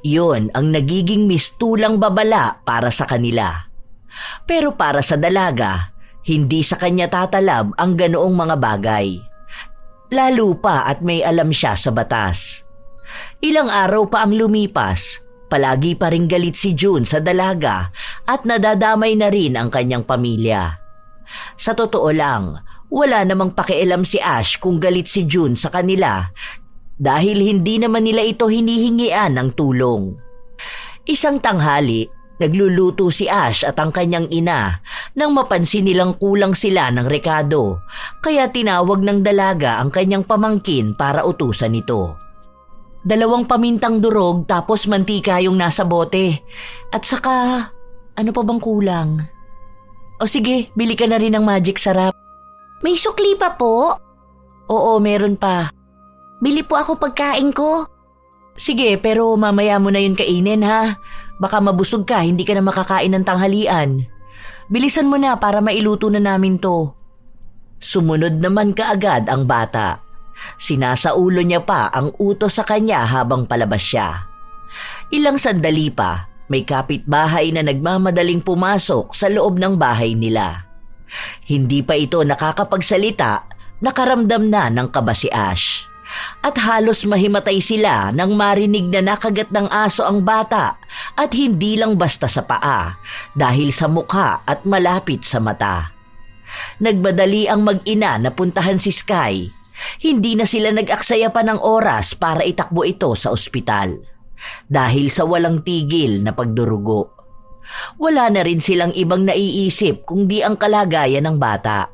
Yun ang nagiging mistulang babala para sa kanila. Pero para sa dalaga, hindi sa kanya tatalab ang ganoong mga bagay. Lalo pa at may alam siya sa batas. Ilang araw pa ang lumipas, palagi pa ring galit si June sa dalaga at nadadamay na rin ang kanyang pamilya. Sa totoo lang, wala namang pakialam si Ash kung galit si June sa kanila dahil hindi naman nila ito hinihingian ng tulong. Isang tanghali, nagluluto si Ash at ang kanyang ina nang mapansin nilang kulang sila ng rekado, kaya tinawag ng dalaga ang kanyang pamangkin para utusan ito. 2 pamintang durog tapos mantika yung nasa bote. At saka, ano pa bang kulang? O sige, bili ka na rin ng magic sarap. May sukli pa po? Oo, meron pa. Bili po ako pagkain ko. Sige, pero mamaya mo na yun kainin ha. Baka mabusog ka, hindi ka na makakain ng tanghalian. Bilisan mo na para mailuto na namin to. Sumunod naman kaagad ang bata. Sinasaulo niya pa ang utos sa kanya habang palabas siya. Ilang sandali pa, may kapitbahay na nagmamadaling pumasok sa loob ng bahay nila. Hindi pa ito nakakapagsalita, nakaramdam na ng kaba si Ash. At halos mahimatay sila nang marinig na nakagat ng aso ang bata at hindi lang basta sa paa dahil sa mukha at malapit sa mata. Nagmadali ang mag-ina na puntahan si Sky. Hindi na sila nag-aksaya pa ng oras para itakbo ito sa ospital dahil sa walang tigil na pagdurugo. Wala na rin silang ibang naiisip kundi ang kalagayan ng bata.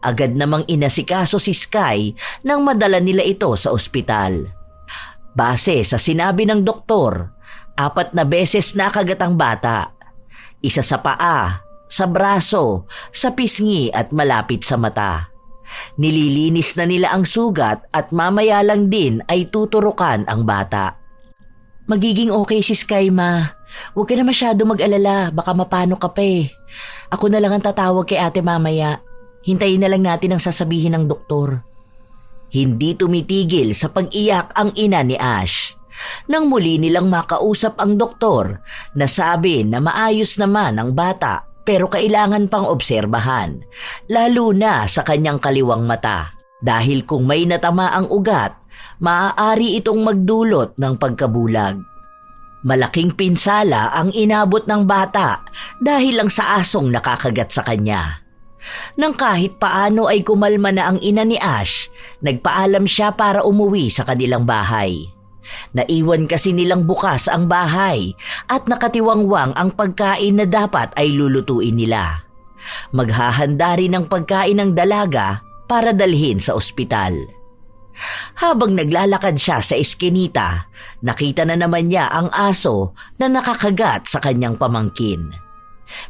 Agad namang inasikaso si Sky nang madala nila ito sa ospital. Base sa sinabi ng doktor, 4 na beses nakagat ang bata. Isa sa paa, sa braso, sa pisngi at malapit sa mata. Nililinis na nila ang sugat at mamaya lang din ay tuturukan ang bata. Magiging okay si Sky, ma. Huwag ka na masyado mag-alala, baka mapano ka pa eh. Ako na lang ang tatawag kay ate mamaya. Hintayin na lang natin ang sasabihin ng doktor. Hindi tumitigil sa pag-iyak ang ina ni Ash. Nang muli nilang makausap ang doktor, nasabi na maayos naman ang bata pero kailangan pang obserbahan, lalo na sa kanyang kaliwang mata. Dahil kung may natama ang ugat, maaari itong magdulot ng pagkabulag. Malaking pinsala ang inabot ng bata dahil lang sa asong nakakagat sa kanya. Nang kahit paano ay kumalma na ang ina ni Ash, nagpaalam siya para umuwi sa kanilang bahay. Naiwan kasi nilang bukas ang bahay at nakatiwangwang ang pagkain na dapat ay lulutuin nila. Maghahanda rin ng pagkain ng dalaga para dalhin sa ospital. Habang naglalakad siya sa eskinita, nakita na naman niya ang aso na nakakagat sa kanyang pamangkin.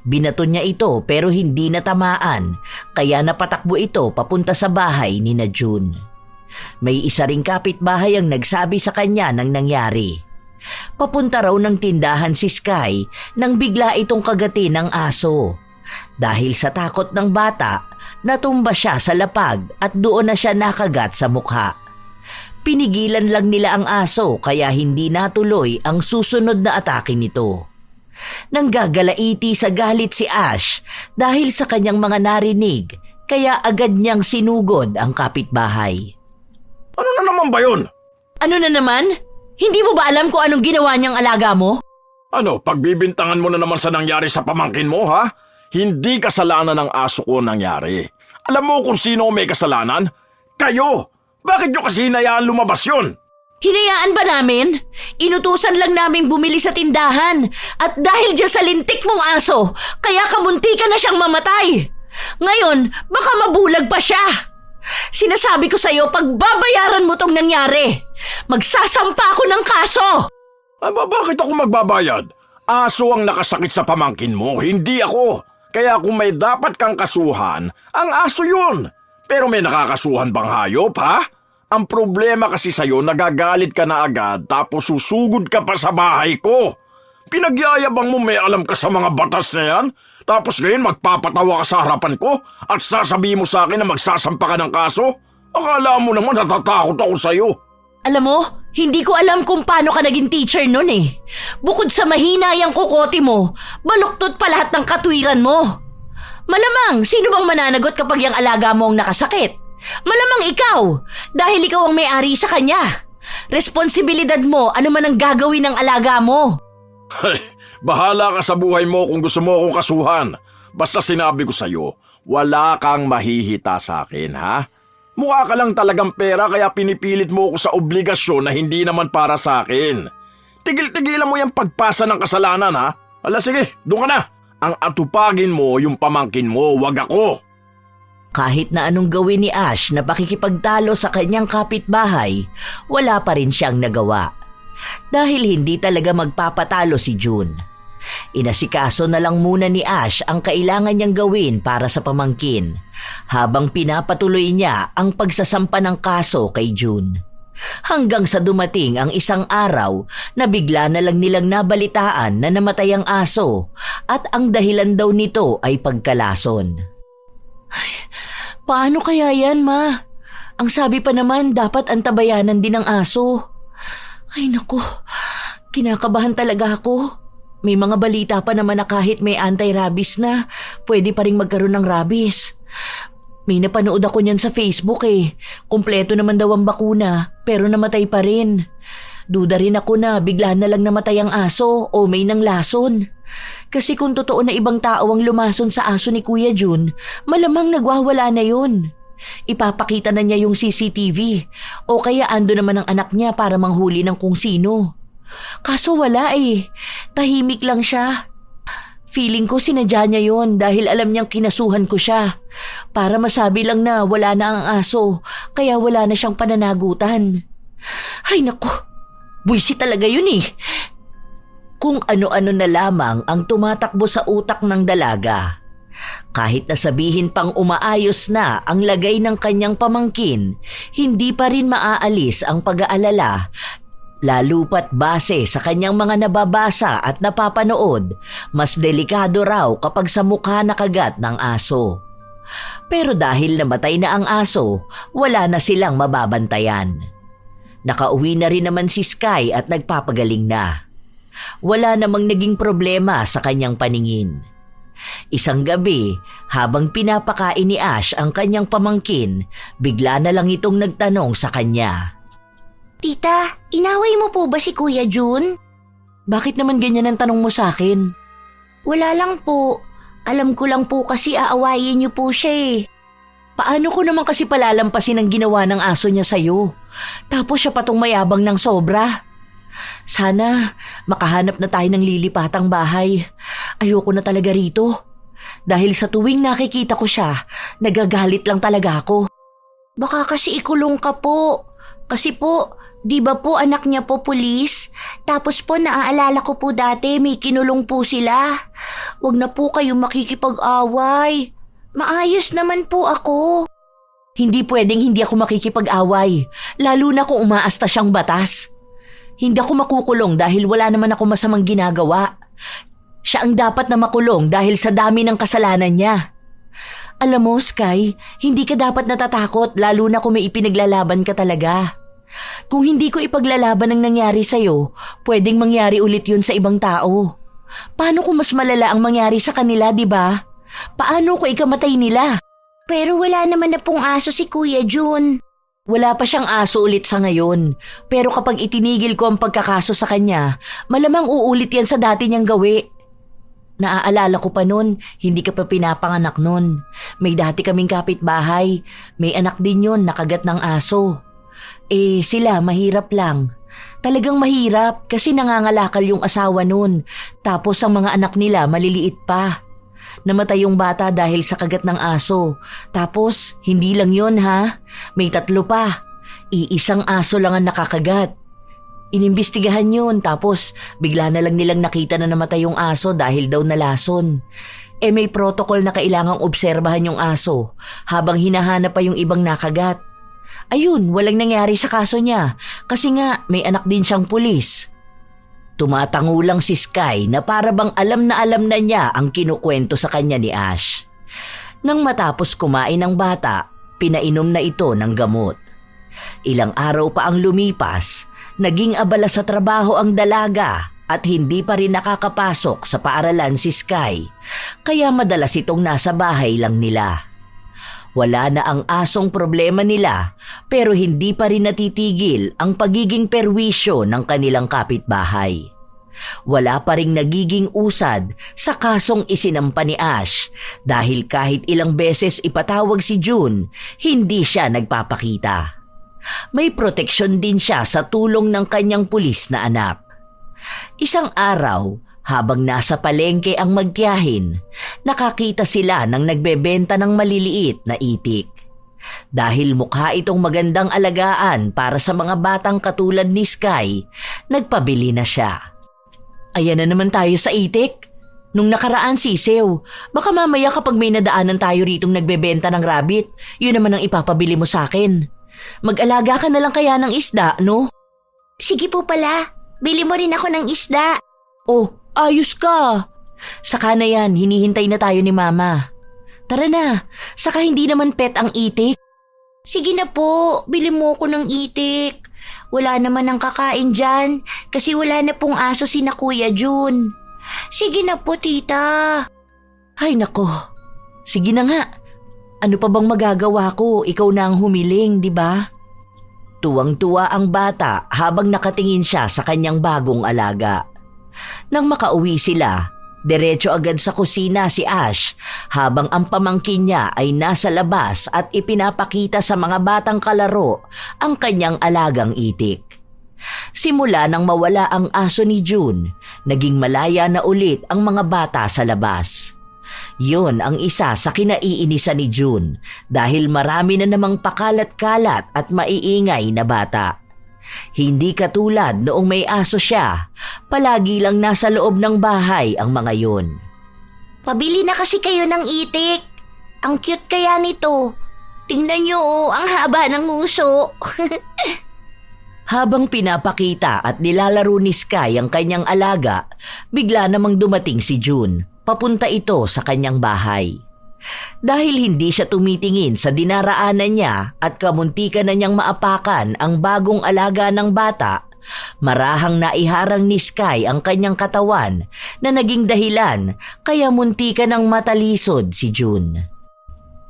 Binato niya ito pero hindi natamaan, kaya napatakbo ito papunta sa bahay ni na June. May isa ring kapitbahay ang nagsabi sa kanya ng nangyari. Papunta raw ng tindahan si Sky nang bigla itong kagatin ng aso. Dahil sa takot ng bata, natumba siya sa lapag at doon na siya nakagat sa mukha. Pinigilan lang nila ang aso kaya hindi natuloy ang susunod na atake nito. Nanggagalaiti sa galit si Ash dahil sa kanyang mga narinig kaya agad niyang sinugod ang kapitbahay. Ano na naman ba yun? Ano na naman? Hindi mo ba alam kung anong ginawa niyang alaga mo? Ano, pagbibintangan mo na naman sa nangyari sa pamangkin mo, ha? Hindi kasalanan ng aso ko nangyari. Alam mo kung sino may kasalanan? Kayo! Bakit nyo kasi hinayaan lumabas yun? Hinayaan ba namin? Inutusan lang naming bumili sa tindahan at dahil dyan sa lintik mong aso, kaya kamunti ka na siyang mamatay. Ngayon, baka mabulag pa siya. Sinasabi ko sa'yo, pagbabayaran mo tong nangyari. Magsasampa ako ng kaso. Bakit ako magbabayad? Aso ang nakasakit sa pamangkin mo, hindi ako. Kaya kung may dapat kang kasuhan, ang aso yun. Pero may nakakasuhan bang hayop, ha? Ang problema kasi sa'yo, nagagalit ka na agad tapos susugod ka pa sa bahay ko. Pinagyayabang mo may alam ka sa mga batas na yan, tapos ngayon magpapatawa ka sa harapan ko at sasabihin mo sa akin na magsasampa ka ng kaso? Akala mo naman natatakot ako sa'yo. Alam mo, hindi ko alam kung paano ka naging teacher nun eh. Bukod sa mahina yung kukote mo, baluktot pa lahat ng katwiran mo. Malamang, sino bang mananagot kapag yung alaga mo ang nakasakit? Malamang ikaw, dahil ikaw ang may-ari sa kanya. Responsibilidad mo, ano man ang gagawin ng alaga mo. Bahala ka sa buhay mo kung gusto mo akong kasuhan. Basta sinabi ko sa'yo, wala kang mahihita sa akin, ha? Mukha ka lang talagang pera kaya pinipilit mo ako sa obligasyon na hindi naman para sa akin. Tigil-tigilan mo yung pagpasa ng kasalanan, ha? Ala sige, doon ka na. Ang atupagin mo yung pamangkin mo, wag ako. Kahit na anong gawin ni Ash na pakikipagtalo sa kanyang kapitbahay, wala pa rin siyang nagawa. Dahil hindi talaga magpapatalo si June. Inasikaso na lang muna ni Ash ang kailangan niyang gawin para sa pamangkin, habang pinapatuloy niya ang pagsasampa ng kaso kay June. Hanggang sa dumating ang isang araw na bigla na lang nilang nabalitaan na namatay ang aso at ang dahilan daw nito ay pagkalason. Paano kaya yan, Ma? Ang sabi pa naman dapat antabayanan din ng aso. Ay naku, kinakabahan talaga ako. May mga balita pa naman na kahit may anti-rabies na, pwede pa rin magkaroon ng rabies. May napanood ako niyan sa Facebook eh. Kumpleto naman daw ang bakuna, pero namatay pa rin. Duda rin ako na bigla na lang namatay ang aso o may nanglason. Kasi kung totoo na ibang tao ang lumason sa aso ni Kuya Jun, malamang nagwawala na yun. Ipapakita na niya yung CCTV o kaya ando naman ang anak niya para manghuli ng kung sino. Kaso wala eh. Tahimik lang siya. Feeling ko sinadya niya yon dahil alam niyang kinasuhan ko siya. Para masabi lang na wala na ang aso, kaya wala na siyang pananagutan. Ay naku, buwisit talaga yun eh. Kung ano-ano na lamang ang tumatakbo sa utak ng dalaga. Kahit na sabihin pang umaayos na ang lagay ng kanyang pamangkin, hindi pa rin maaalis ang pag-aalala. Lalo pat base sa kanyang mga nababasa at napapanood, mas delikado raw kapag sa mukha nakagat ng aso. Pero dahil namatay na ang aso, wala na silang mababantayan. Nakauwi na rin naman si Sky at nagpapagaling na. Wala namang naging problema sa kanyang paningin. Isang gabi, habang pinapakain ni Ash ang kanyang pamangkin, bigla na lang itong nagtanong sa kanya. Tita, inaway mo po ba si Kuya Jun? Bakit naman ganyan ang tanong mo sa akin? Wala lang po. Alam ko lang po kasi aawayin niyo po siya eh. Paano ko naman kasi palalampasin ang ginawa ng aso niya sa'yo? Tapos siya patong mayabang ng sobra. Sana makahanap na tayo ng lilipatang bahay. Ayoko na talaga rito. Dahil sa tuwing nakikita ko siya, nagagalit lang talaga ako. Baka kasi ikulong ka po. Kasi po, di ba po anak niya po pulis? Tapos po naaalala ko po dati may kinulong po sila. Huwag na po kayong makikipag-away. Maayos naman po ako. Hindi pwedeng hindi ako makikipag-away, lalo na kung umaasta siyang batas. Hindi ako makukulong dahil wala naman ako masamang ginagawa. Siya ang dapat na makulong dahil sa dami ng kasalanan niya. Alam mo, Sky, hindi ka dapat natatakot lalo na kung may ipinaglalaban ka talaga. Kung hindi ko ipaglalaban ang nangyari sa'yo, pwedeng mangyari ulit yun sa ibang tao. Paano kung mas malala ang mangyari sa kanila, di ba? Paano kung ikamatay nila? Pero wala naman na pong aso si Kuya Jun. Wala pa siyang aso ulit sa ngayon. Pero kapag itinigil ko ang pagkakaso sa kanya, malamang uulit yan sa dati niyang gawi. Naaalala ko pa nun, hindi ka pa pinapanganak nun. May dati kaming kapitbahay. May anak din yun, nakagat ng aso. Eh sila, mahirap lang. Talagang mahirap kasi nangangalakal yung asawa nun. Tapos ang mga anak nila maliliit pa. Namatay yung bata dahil sa kagat ng aso. Tapos, hindi lang yun ha. May 3 pa. Iisang aso lang ang nakakagat. Inimbestigahan yun tapos bigla na lang nilang nakita na namatay yung aso dahil daw nalason. Eh may protocol na kailangang obserbahan yung aso habang hinahanap pa yung ibang nakagat. Ayun, walang nangyari sa kaso niya kasi nga may anak din siyang pulis. Tumatango lang si Sky na para bang alam na niya ang kinukwento sa kanya ni Ash. Nang matapos kumain ng bata, pinainom na ito ng gamot. Ilang araw pa ang lumipas, naging abala sa trabaho ang dalaga at hindi pa rin nakakapasok sa paaralan si Sky, kaya madalas itong nasa bahay lang nila. Wala na ang asong problema nila pero hindi pa rin natitigil ang pagiging perwisyo ng kanilang kapitbahay. Wala pa ring nagiging usad sa kasong isinampa ni Ash dahil kahit ilang beses ipatawag si June, hindi siya nagpapakita. May proteksyon din siya sa tulong ng kanyang pulis na anak. Isang araw, habang nasa palengke ang magtiyahin, nakakita sila ng nagbebenta ng maliliit na itik. Dahil mukha itong magandang alagaan para sa mga batang katulad ni Sky, nagpabili na siya. Ayan na naman tayo sa itik. Nung nakaraan sisew, baka mamaya kapag may nadaanan tayo ritong nagbebenta ng rabbit, yun naman ang ipapabili mo sa akin. Mag-alaga ka na lang kaya ng isda, no? Sige po pala, bili mo rin ako ng isda. Oh, ayos ka. Saka na yan, hinihintay na tayo ni Mama. Tara na, saka hindi naman pet ang itik. Sige na po, bili mo ako ng itik. Wala naman ang kakain dyan kasi wala na pong aso si na Kuya Jun. Sige na po, tita. Ay nako, sige na nga. Ano pa bang magagawa ko? Ikaw na ang humiling, di ba? Tuwang-tuwa ang bata habang nakatingin siya sa kanyang bagong alaga. Nang makauwi sila, diretso agad sa kusina si Ash habang ang pamangkin niya ay nasa labas at ipinapakita sa mga batang kalaro ang kanyang alagang itik. Simula nang mawala ang aso ni June, naging malaya na ulit ang mga bata sa labas. Yun ang isa sa kinaiinisan ni June dahil marami na namang pakalat-kalat at maiingay na bata. Hindi katulad noong may aso siya, palagi lang nasa loob ng bahay ang mga yun. Pabili na kasi kayo ng itik. Ang cute kaya nito. Tingnan niyo ang haba ng uso. Habang pinapakita at nilalaro ni Sky ang kanyang alaga, bigla namang dumating si June. Papunta ito sa kanyang bahay. Dahil hindi siya tumitingin sa dinaraanan niya at kamuntikan na niyang maapakan ang bagong alaga ng bata, marahang naiharang ni Sky ang kanyang katawan na naging dahilan kaya muntikan ng matalisod si June.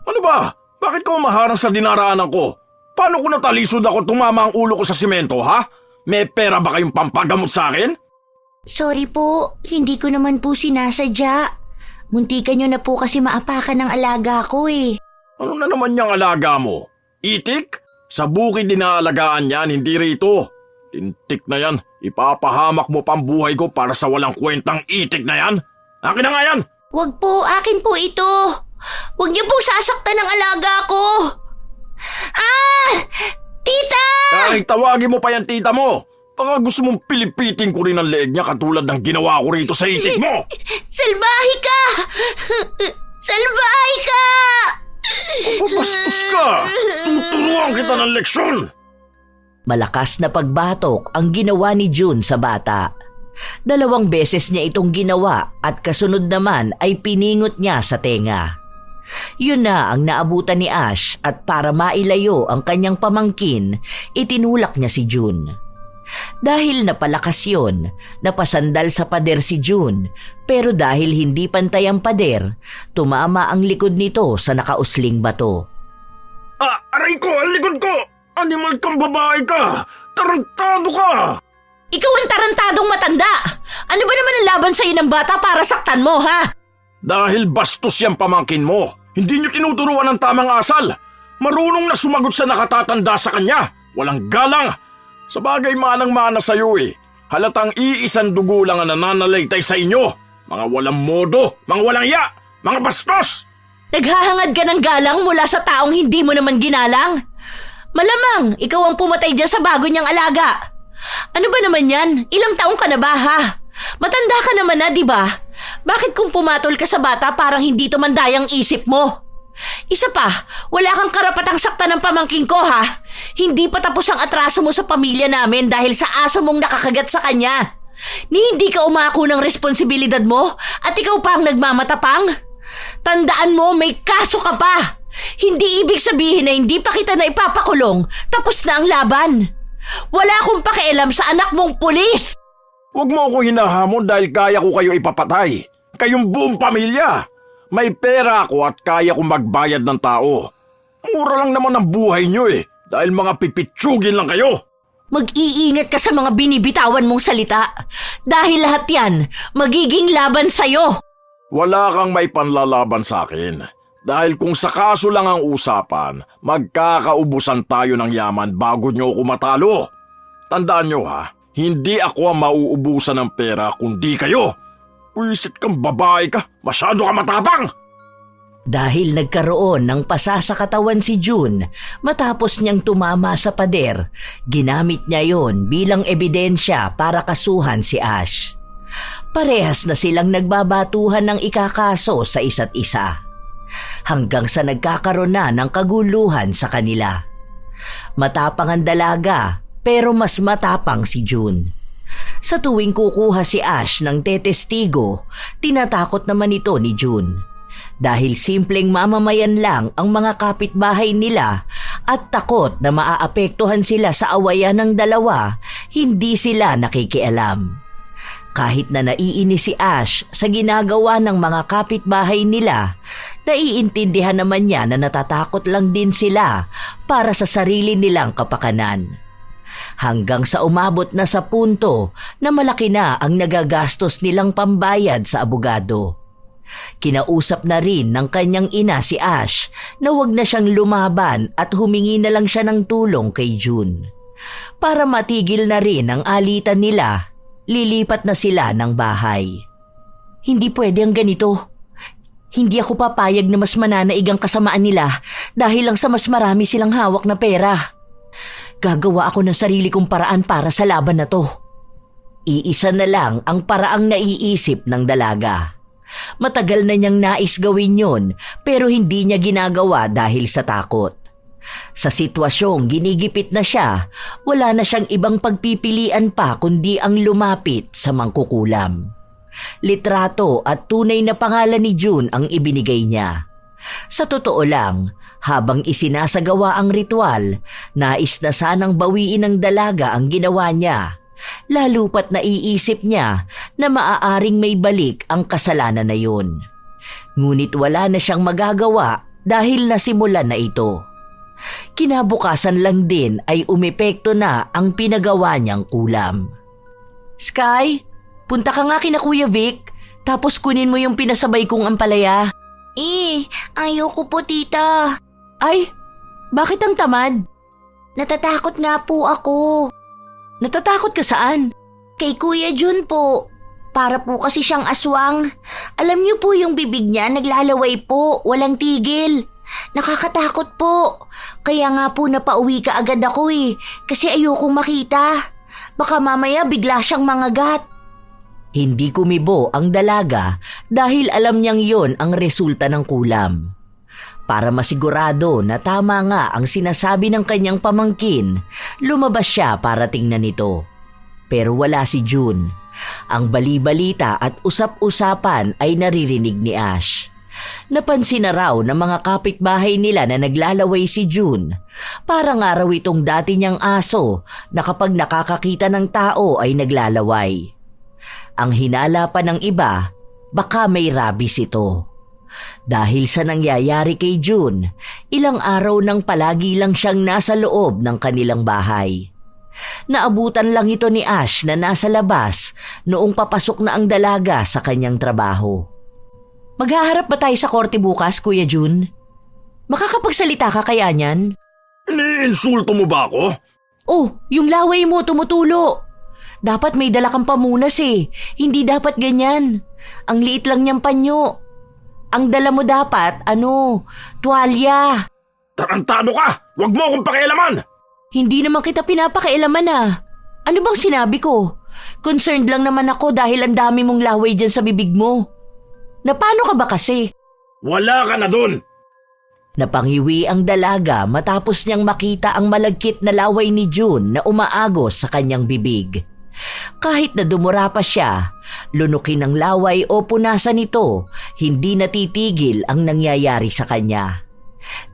Ano ba? Bakit ka umaharang sa dinaraanan ko? Paano ko natalisod ako tumama ang ulo ko sa simento, ha? May pera ba kayong pampagamot sa akin? Sorry po, hindi ko naman po sinasadya. Muntikan niyo na po kasi maapakan ng alaga ko eh. Ano na naman niyang alaga mo? Itik? Sa bukid dinaalagaan yan, hindi rito. Tintik na yan, ipapahamak mo pang buhay ko para sa walang kwentang itik na yan. Akin na nga yan! Wag po, akin po ito. Wag niyo po sasaktan ng alaga ko. Ah! Tita! Kahit tawagin mo pa yan tita mo. Baka gusto mong pilipitin ko rin ang leeg niya katulad ng ginawa ko rito sa itik mo. Salbahe ka! Salbahe ka! Papastos ka! Tuturuan kita ng leksyon! Malakas na pagbatok ang ginawa ni June sa bata. 2 beses niya itong ginawa at kasunod naman ay piningot niya sa tenga. Yun na ang naabutan ni Ash at para mailayo ang kanyang pamangkin, itinulak niya si June. Dahil napalakas yun, napasandal sa pader si June, pero dahil hindi pantay ang pader, tumama ang likod nito sa nakausling bato. Ah, aray ko! Ang likod ko! Animal kang babae ka! Tarantado ka! Ikaw ang tarantadong matanda! Ano ba naman ang laban sa'yo ng bata para saktan mo, ha? Dahil bastos yung pamangkin mo. Hindi niyo tinuturuan ng tamang asal. Marunong na sumagot sa nakatatanda sa kanya. Walang galang. Sa bagay manang-mana sa'yo eh. Halatang iisang dugo lang ang nananalaytay sa inyo. Mga walang modo, mga walang iya, mga bastos! Naghahangad ka ng galang mula sa taong hindi mo naman ginalang? Malamang, ikaw ang pumatay dyan sa bago niyang alaga. Ano ba naman yan? Ilang taong ka na ba, ha? Matanda ka naman na, di ba? Bakit kung pumatol ka sa bata parang hindi tumandayang isip mo? Isa pa, wala kang karapatang saktan ng pamangkin ko, ha? Hindi pa tapos ang atraso mo sa pamilya namin dahil sa aso mong nakakagat sa kanya. Ni hindi ka umako ng responsibilidad mo at ikaw pa ang nagmamatapang? Tandaan mo, may kaso ka pa. Hindi ibig sabihin na hindi pa kita na ipapakulong, tapos na ang laban. Wala akong pakialam sa anak mong pulis. Huwag mo ako hinahamon dahil kaya ko kayo ipapatay. Kayong buong pamilya. May pera ako at kaya kong magbayad ng tao. Mura lang naman ang buhay nyo eh, dahil mga pipitsugin lang kayo. Mag-iingat ka sa mga binibitawan mong salita. Dahil lahat yan, magiging laban sa'yo. Wala kang may panlalaban sa akin. Dahil kung sa kaso lang ang usapan, magkakaubusan tayo ng yaman bago nyo ako matalo. Tandaan nyo ha, hindi ako ang mauubusan ng pera kundi kayo. Puwisit kang babae ka, masyado ka matapang! Dahil nagkaroon ng pasa sa katawan si June matapos niyang tumama sa pader, ginamit niya yon bilang ebidensya para kasuhan si Ash. Parehas na silang nagbabatuhan ng ikakaso sa isa't isa. Hanggang sa nagkakaroon na ng kaguluhan sa kanila. Matapang ang dalaga, pero mas matapang si June. Sa tuwing kukuha si Ash ng tetestigo, tinatakot naman ito ni June. Dahil simpleng mamamayan lang ang mga kapitbahay nila at takot na maaapektuhan sila sa awayan ng dalawa, hindi sila nakikialam. Kahit na naiinis si Ash sa ginagawa ng mga kapitbahay nila, naiintindihan naman niya na natatakot lang din sila para sa sarili nilang kapakanan. Hanggang sa umabot na sa punto na malaki na ang nagagastos nilang pambayad sa abogado. Kinausap na rin ng kanyang ina si Ash na wag na siyang lumaban at humingi na lang siya ng tulong kay June. Para matigil na rin ang alitan nila, lilipat na sila ng bahay. Hindi pwede ang ganito. Hindi ako papayag na mas mananaig ang kasamaan nila dahil lang sa mas marami silang hawak na pera. Gagawa ako ng sarili kong paraan para sa laban na to. Iisa na lang ang paraang naiisip ng dalaga. Matagal na niyang nais gawin yun pero hindi niya ginagawa dahil sa takot. Sa sitwasyong ginigipit na siya, wala na siyang ibang pagpipilian pa kundi ang lumapit sa mangkukulam. Litrato at tunay na pangalan ni June ang ibinigay niya. Sa totoo lang, habang isinasagawa ang ritual, nais na sanang bawiin ng dalaga ang ginawa niya. Lalo pat naiisip niya na maaaring may balik ang kasalanan na yun. Ngunit wala na siyang magagawa dahil nasimulan na ito. Kinabukasan lang din ay umepekto na ang pinagawa niyang kulam. Sky, punta ka nga kina Kuya Vic, tapos kunin mo yung pinasabay kong ampalaya. Ayoko po, tita. Ay, bakit ang tamad? Natatakot nga po ako. Natatakot ka saan? Kay Kuya Jun po. Para po kasi siyang aswang. Alam niyo po yung bibig niya naglalaway po, walang tigil. Nakakatakot po. Kaya nga po napauwi ka agad ako kasi ayokong makita. Baka mamaya bigla siyang mangagat. Hindi kumibo ang dalaga dahil alam niyang yon ang resulta ng kulam. Para masigurado na tama nga ang sinasabi ng kanyang pamangkin, lumabas siya para tingnan ito. Pero wala si June. Ang bali-balita at usap-usapan ay naririnig ni Ash. Napansin na raw ng mga kapitbahay nila na naglalaway si June. Parang araw itong dati niyang aso na kapag nakakakita ng tao ay naglalaway. Ang hinala pa ng iba, baka may rabies ito. Dahil sa nangyayari kay June, ilang araw nang palagi lang siyang nasa loob ng kanilang bahay. Naabutan lang ito ni Ash na nasa labas noong papasok na ang dalaga sa kanyang trabaho. Maghaharap ba tayo sa korte bukas, Kuya June? Makakapagsalita ka kaya niyan? Iniinsulto mo ba ako? Oh, yung laway mo tumutulo. Dapat may dala kang pamunas Hindi dapat ganyan. Ang liit lang niyang panyo. Ang dala mo dapat, tuwalya. Tarantado ka! Huwag mo akong pakialaman! Hindi naman kita pinapakailaman Ano bang sinabi ko? Concerned lang naman ako dahil ang dami mong laway dyan sa bibig mo. Na paano ka ba kasi? Wala ka na dun! Napangiwi ang dalaga matapos niyang makita ang malagkit na laway ni June na umaagos sa kanyang bibig. Kahit na dumura pa siya, lunukin ng laway o punasan ito, hindi natitigil ang nangyayari sa kanya.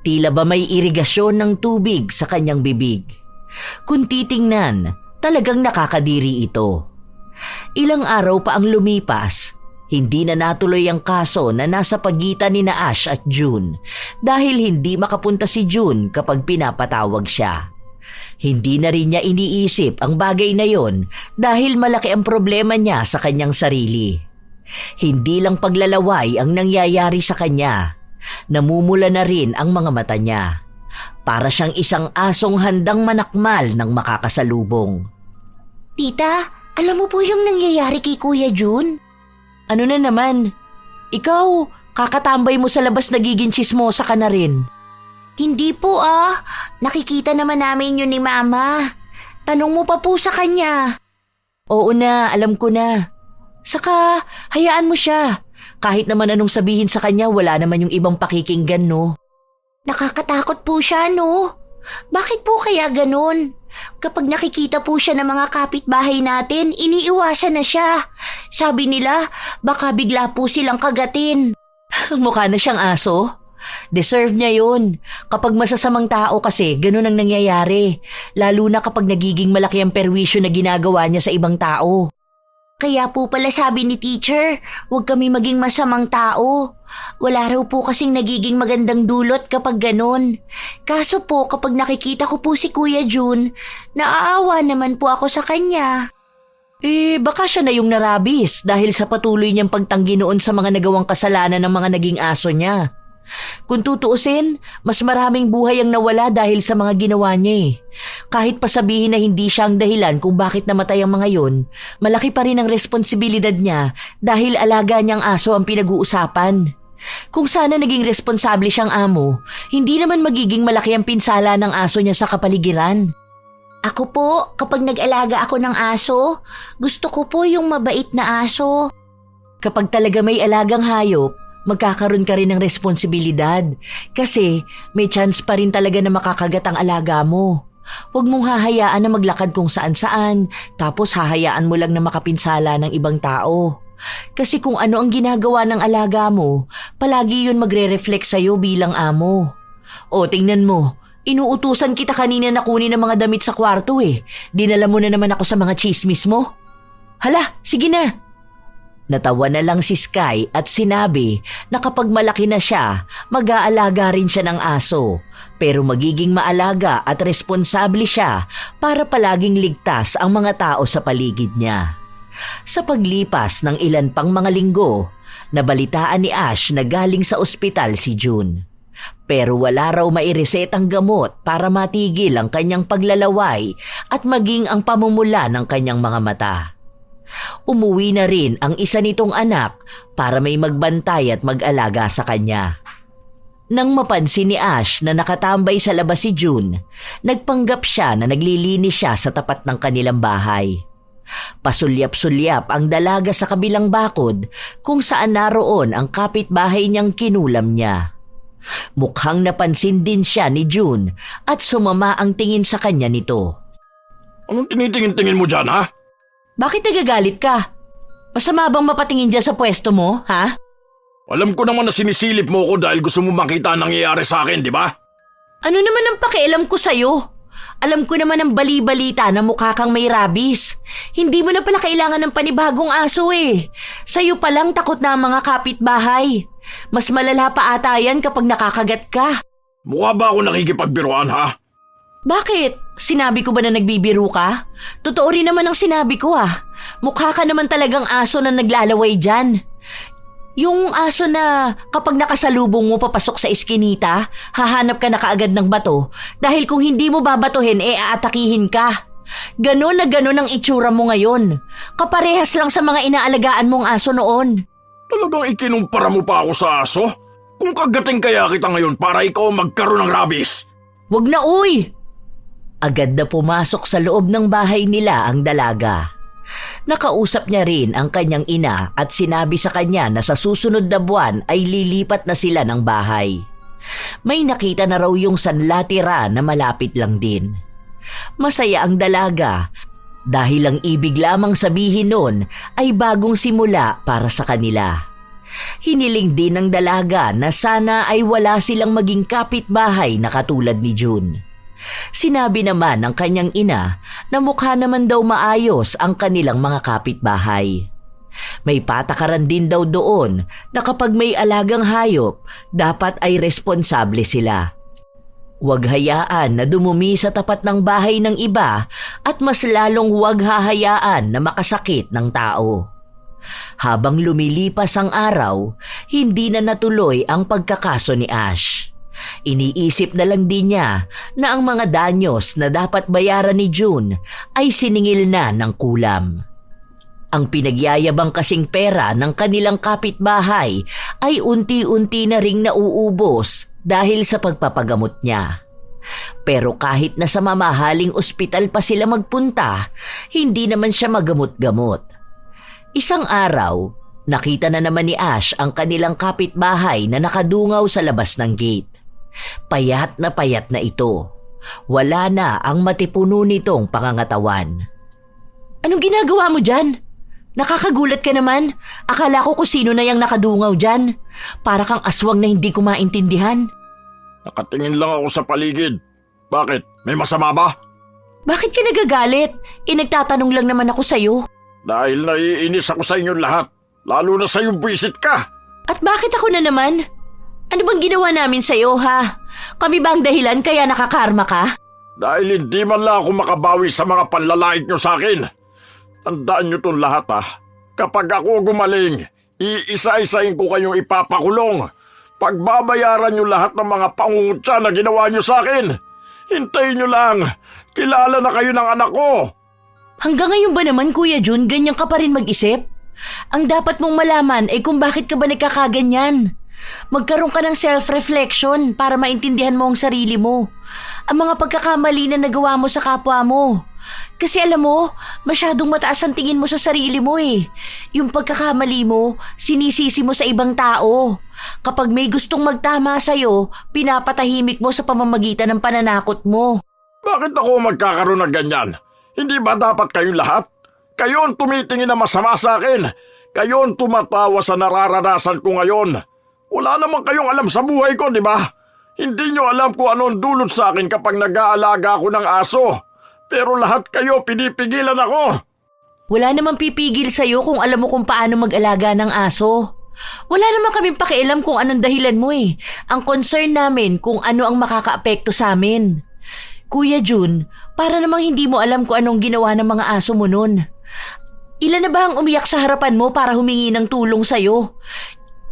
Tila ba may irigasyon ng tubig sa kanyang bibig. Kung titingnan, talagang nakakadiri ito. Ilang araw pa ang lumipas, hindi na natuloy ang kaso na nasa pagitan ni na Ash at June dahil hindi makapunta si June kapag pinapatawag siya. Hindi na rin niya iniisip ang bagay na yon dahil malaki ang problema niya sa kanyang sarili. Hindi lang paglalaway ang nangyayari sa kanya. Namumula na rin ang mga mata niya. Para siyang isang asong handang manakmal ng makakasalubong. Tita, alam mo po yung nangyayari kay Kuya Jun? Ano na naman? Ikaw, kakatambay mo sa labas nagiging tsismosa ka na rin. Hindi po Nakikita naman namin yun ni Mama. Tanong mo pa po sa kanya. Oo na, alam ko na. Saka, hayaan mo siya. Kahit naman anong sabihin sa kanya, wala naman yung ibang pakikinggan, no? Nakakatakot po siya, no? Bakit po kaya ganun? Kapag nakikita po siya ng mga kapitbahay natin, iniiwasan na siya. Sabi nila, baka bigla po silang kagatin. Mukha na siyang aso. Deserve niya yun. Kapag masasamang tao kasi, ganun ang nangyayari. Lalo na kapag nagiging malaki ang perwisyo na ginagawa niya sa ibang tao. Kaya po pala sabi ni teacher, huwag kami maging masamang tao. Wala raw po kasing nagiging magandang dulot kapag ganun. Kaso po kapag nakikita ko po si Kuya Jun, naaawa naman po ako sa kanya. Baka siya na yung narabis dahil sa patuloy niyang pagtanggi noon sa mga nagawang kasalanan ng mga naging aso niya. Kung tutuusin, mas maraming buhay ang nawala dahil sa mga ginawa niya. Kahit pasabihin na hindi siya ang dahilan kung bakit namatay ang mga yon, malaki pa rin ang responsibilidad niya dahil alaga niyang aso ang pinag-uusapan. Kung sana naging responsable siyang amo, hindi naman magiging malaki ang pinsala ng aso niya sa kapaligiran. Ako po, kapag nag-alaga ako ng aso, gusto ko po yung mabait na aso. Kapag talaga may alagang hayop, magkakaroon ka rin ng responsibilidad kasi may chance pa rin talaga na makakagat ang alaga mo. Huwag mong hahayaan na maglakad kung saan-saan tapos hahayaan mo lang na makapinsala ng ibang tao. Kasi kung ano ang ginagawa ng alaga mo, palagi yun magre-reflect sa'yo bilang amo. O tingnan mo, inuutusan kita kanina na kunin ang mga damit sa kwarto Dinala mo na naman ako sa mga chismis mo. Hala, sige na. Natawa na lang si Sky at sinabi na kapag malaki na siya, mag-aalaga rin siya ng aso. Pero magiging maalaga at responsable siya para palaging ligtas ang mga tao sa paligid niya. Sa paglipas ng ilan pang mga linggo, nabalitaan ni Ash na galing sa ospital si June. Pero wala raw mairesetang gamot para matigil ang kanyang paglalaway at maging ang pamumula ng kanyang mga mata. Umuwi na rin ang isa nitong anak para may magbantay at mag-alaga sa kanya. Nang mapansin ni Ash na nakatambay sa labas si June, nagpanggap siya na naglilinis siya sa tapat ng kanilang bahay. Pasulyap-sulyap ang dalaga sa kabilang bakod kung saan naroon ang kapitbahay niyang kinulam niya. Mukhang napansin din siya ni June at sumama ang tingin sa kanya nito. Anong tinitingin-tingin mo dyan, ha? Bakit nagagalit ka? Masama bang mapatingin dyan sa pwesto mo, ha? Alam ko naman na sinisilip mo ko dahil gusto mo makita ang nangyayari sa akin, di ba? Ano naman ang pakialam ko sa'yo? Alam ko naman ang bali-balita na mukha kang may rabies. Hindi mo na pala kailangan ng panibagong aso Sa'yo palang takot na ang mga kapitbahay. Mas malala pa ata yan kapag nakakagat ka. Mukha ba ako nakikipagbiruan, ha? Bakit? Sinabi ko ba na nagbibiro ka? Totoo rin naman ang sinabi ko Mukha ka naman talagang aso na naglalaway dyan. Yung aso na kapag nakasalubong mo papasok sa eskinita, hahanap ka na kaagad ng bato dahil kung hindi mo babatuhin aatakihin ka. Ganon na ganon ang itsura mo ngayon. Kaparehas lang sa mga inaalagaan mong aso noon. Talagang ikinumpara mo pa ako sa aso? Kung kagating kaya kita ngayon para ikaw magkaroon ng rabies. Wag na uy! Agad na pumasok sa loob ng bahay nila ang dalaga. Nakausap niya rin ang kanyang ina at sinabi sa kanya na sa susunod na buwan ay lilipat na sila ng bahay. May nakita na raw yung sanlatira na malapit lang din. Masaya ang dalaga dahil ang ibig lamang sabihin nun ay bagong simula para sa kanila. Hiniling din ng dalaga na sana ay wala silang maging kapitbahay na katulad ni June. Sinabi naman ng kanyang ina na mukha naman daw maayos ang kanilang mga kapitbahay. May patakaran din daw doon na kapag may alagang hayop, dapat ay responsable sila. Huwag hayaan na dumumi sa tapat ng bahay ng iba at mas lalong huwag hahayaan na makasakit ng tao. Habang lumilipas ang araw, hindi na natuloy ang pagkakaso ni Ash. Iniisip na lang din niya na ang mga danyos na dapat bayaran ni June ay siningil na ng kulam. Ang pinagyayabang kasing pera ng kanilang kapitbahay ay unti-unti na ring nauubos dahil sa pagpapagamot niya. Pero kahit na sa mamahaling ospital pa sila magpunta, hindi naman siya magamot-gamot. Isang araw, nakita na naman ni Ash ang kanilang kapitbahay na nakadungaw sa labas ng gate. Payat na ito. Wala na ang matipuno nitong pangangatawan. Anong ginagawa mo dyan? Nakakagulat ka naman. Akala ko kung sino na yung nakadungaw dyan. Para kang aswang na hindi ko maintindihan. Nakatingin lang ako sa paligid. Bakit? May masama ba? Bakit ka nagagalit? Nagtatanong lang naman ako sa'yo. Dahil naiinis ako sa inyong lahat. Lalo na sa iyong buwisit ka. At bakit ako na naman? Ano bang ginawa namin sa'yo, ha? Kami ba ang dahilan kaya nakakarma ka? Dahil hindi man lang ako makabawi sa mga panlalait nyo sa akin. Tandaan nyo itong lahat, ha. Kapag ako gumaling, iisa-isahin ko kayong ipapakulong. Pagbabayaran nyo lahat ng mga pangungutya na ginawa nyo sa akin. Hintayin nyo lang. Kilala na kayo ng anak ko. Hanggang ngayon ba naman, Kuya Jun, ganyan ka pa rin mag-isip? Ang dapat mong malaman ay kung bakit ka ba nagkakaganyan. Magkaroon ka ng self-reflection para maintindihan mo ang sarili mo. Ang mga pagkakamali na nagawa mo sa kapwa mo. Kasi alam mo, masyadong mataas ang tingin mo sa sarili mo eh. Yung pagkakamali mo, sinisisi mo sa ibang tao. Kapag may gustong magtama sa'yo, pinapatahimik mo sa pamamagitan ng pananakot mo. Bakit ako magkakaroon ng ganyan? Hindi ba dapat kayong lahat? Kayo ang tumitingin na masama sa akin. Kayo ang tumatawa sa nararanasan ko ngayon. Wala naman kayong alam sa buhay ko, di ba? Hindi nyo alam kung ano ang dulot sa akin kapag nag-aalaga ako ng aso. Pero lahat kayo pinipigilan ako. Wala namang pipigil sa'yo kung alam mo kung paano mag-alaga ng aso. Wala naman kaming pakialam kung anong dahilan mo eh. Ang concern namin kung ano ang makakaapekto sa amin. Kuya Jun, para namang hindi mo alam kung anong ginawa ng mga aso mo nun. Ilan na ba ang umiyak sa harapan mo para humingi ng tulong sa'yo?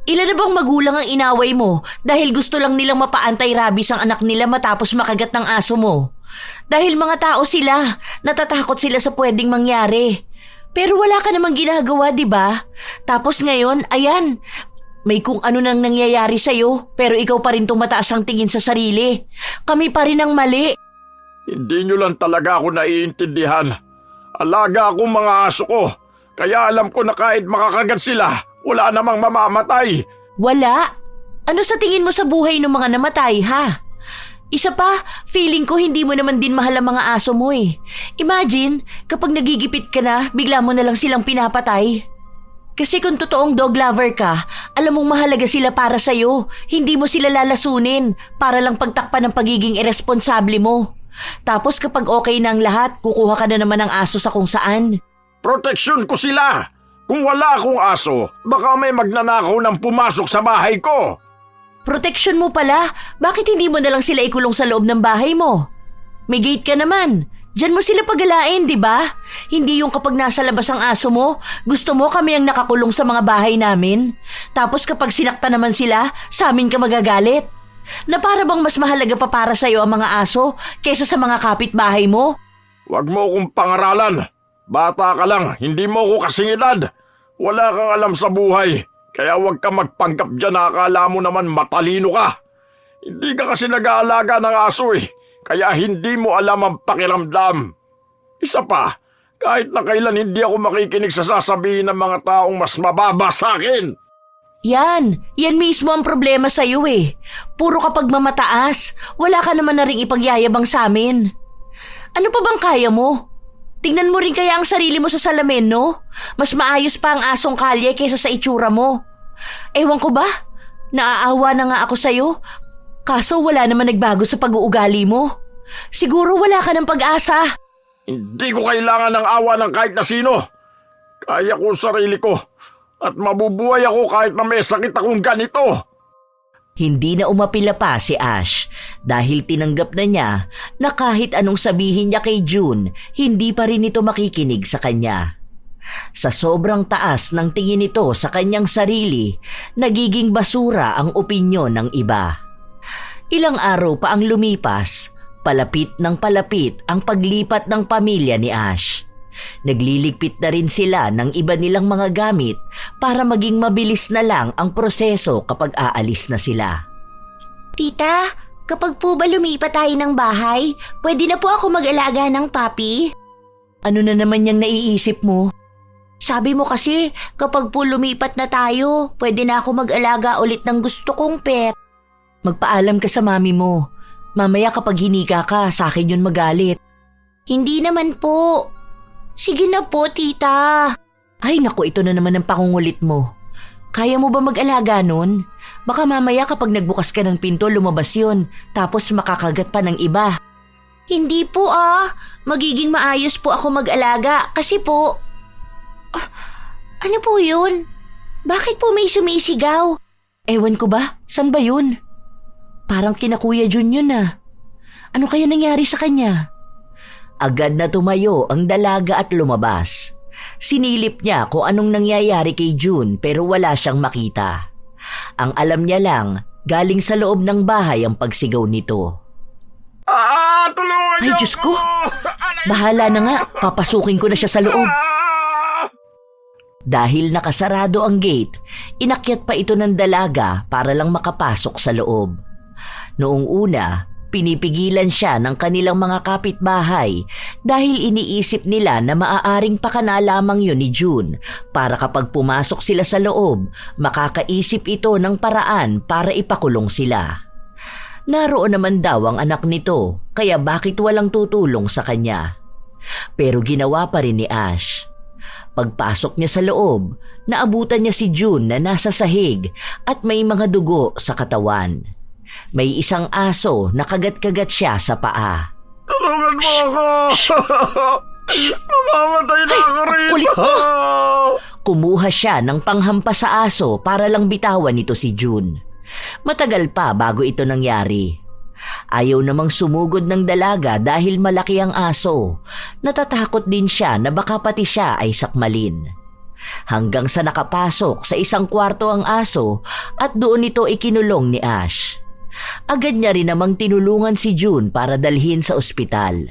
Ilan na bang magulang ang inaway mo dahil gusto lang nilang mapa-anti-rabies ang anak nila matapos makagat ng aso mo? Dahil mga tao sila, natatakot sila sa pwedeng mangyari. Pero wala ka namang ginagawa, di ba? Tapos ngayon, ayan, may kung ano nang nangyayari sa'yo pero ikaw pa rin tumataas ang tingin sa sarili. Kami pa rin ang mali. Hindi nyo lang talaga ako naiintindihan. Alaga akong mga aso ko. Kaya alam ko na kahit makakagat sila, wala namang mamamatay. Wala? Ano sa tingin mo sa buhay ng mga namatay, ha? Isa pa, feeling ko hindi mo naman din mahal ang mga aso mo eh. Imagine, kapag nagigipit ka na, bigla mo na lang silang pinapatay. Kasi kung totoong dog lover ka, alam mong mahalaga sila para sa'yo. Hindi mo sila lalasunin para lang pagtakpan ng pagiging irresponsable mo. Tapos kapag okay na ang lahat, kukuha ka na naman ng aso sa kung saan. Proteksyon ko sila. Kung wala akong aso, baka may magnanakaw ng pumasok sa bahay ko. Proteksyon mo pala, bakit hindi mo na lang sila ikulong sa loob ng bahay mo? May gate ka naman. Diyan mo sila pagalain, di ba? Hindi yung kapag nasa labas ang aso mo, gusto mo kami ang nakakulong sa mga bahay namin. Tapos kapag sinakta naman sila, sa amin ka magagalit. Na para bang mas mahalaga pa para sa'yo ang mga aso kaysa sa mga kapitbahay mo? Huwag mo akong pangaralan. Bata ka lang, hindi mo ako kasing edad. Wala kang alam sa buhay. Kaya huwag ka magpanggap dyan na akala mo naman matalino ka. Hindi ka kasi nag-aalaga ng aso eh. Kaya hindi mo alam ang pakiramdam. Isa pa, kahit na kailan hindi ako makikinig sa sasabihin ng mga taong mas mababa sa akin. Yan mismo ang problema sa'yo eh. Puro kapag mamataas, wala ka naman na ring ipagyayabang sa amin. Ano pa bang kaya mo? Tingnan mo rin kaya ang sarili mo sa salamin, no? Mas maayos pa ang asong kalye kaysa sa itsura mo. Ewan ko ba? Naaawa na nga ako sa'yo. Kaso wala naman nagbago sa pag-uugali mo. Siguro wala ka ng pag-asa. Hindi ko kailangan ng awa ng kahit na sino. Kaya ko ang sarili ko. At mabubuhay ako kahit na may sakit akong ganito. Hindi na umapila pa si Ash dahil tinanggap na niya na kahit anong sabihin niya kay June, hindi pa rin ito makikinig sa kanya. Sa sobrang taas ng tingin nito sa kanyang sarili, nagiging basura ang opinyon ng iba. Ilang araw pa ang lumipas, palapit ng palapit ang paglipat ng pamilya ni Ash. Nagliligpit na rin sila ng iba nilang mga gamit para maging mabilis na lang ang proseso kapag aalis na sila. Tita, kapag po ba lumipat tayo ng bahay, pwede na po ako mag-alaga ng papi? Ano na naman yung naiisip mo? Sabi mo kasi, kapag po lumipat na tayo, pwede na ako mag-alaga ulit ng gusto kong pet. Magpaalam ka sa mami mo. Mamaya kapag hinika ka, sa akin yun magalit. Hindi naman po. Sige na po, tita. Ay naku, ito na naman ang pangungulit mo. Kaya mo ba mag-alaga nun? Baka mamaya kapag nagbukas ka ng pinto, lumabas yun, tapos makakagat pa ng iba. Hindi po Magiging maayos po ako mag-alaga kasi po... ano po yun? Bakit po may sumisigaw? Ewan ko ba? San ba yun? Parang kina Kuya Jun yun ah. Ano kaya nangyari sa kanya? Agad na tumayo ang dalaga at lumabas. Sinilip niya kung anong nangyayari kay June pero wala siyang makita. Ang alam niya lang, galing sa loob ng bahay ang pagsigaw nito. Tulungan Ay niyo Diyos ako! ko! Bahala na nga, papasukin ko na siya sa loob. Dahil nakasarado ang gate, inakyat pa ito ng dalaga para lang makapasok sa loob. Noong una, pinipigilan siya ng kanilang mga kapitbahay dahil iniisip nila na maaaring pakana lamang yun ni June para kapag pumasok sila sa loob, makakaisip ito ng paraan para ipakulong sila. Naroon naman daw ang anak nito, kaya bakit walang tutulong sa kanya? Pero ginawa pa rin ni Ash. Pagpasok niya sa loob, naabutan niya si June na nasa sahig at may mga dugo sa katawan. May isang aso na kagat-kagat siya sa paa. Tulungan mo ako! Mamamatay na ako rito! Kulit mo! Kumuha siya ng panghampas sa aso para lang bitawan nito si June. Matagal pa bago ito nangyari. Ayaw namang sumugod ng dalaga dahil malaki ang aso. Natatakot din siya na baka pati siya ay sakmalin. Hanggang sa nakapasok sa isang kwarto ang aso at doon ito ikinulong ni Ash. Agad niya rin namang tinulungan si June para dalhin sa ospital.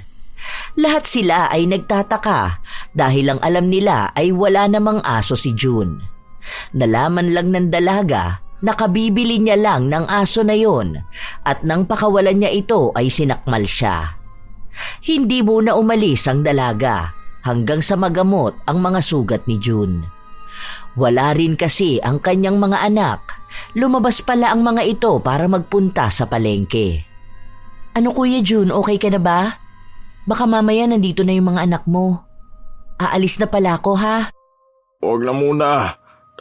Lahat sila ay nagtataka dahil ang alam nila ay wala namang aso si June. Nalaman lang ng dalaga nakabibili niya lang ng aso na yon at nang pakawalan niya ito ay sinakmal siya. Hindi muna umalis ang dalaga hanggang sa magamot ang mga sugat ni June. Wala rin kasi ang kanyang mga anak. Lumabas pala ang mga ito para magpunta sa palengke. Ano Kuya June, okay ka na ba? Baka mamaya nandito na yung mga anak mo. Aalis na pala ako ha? Huwag na muna.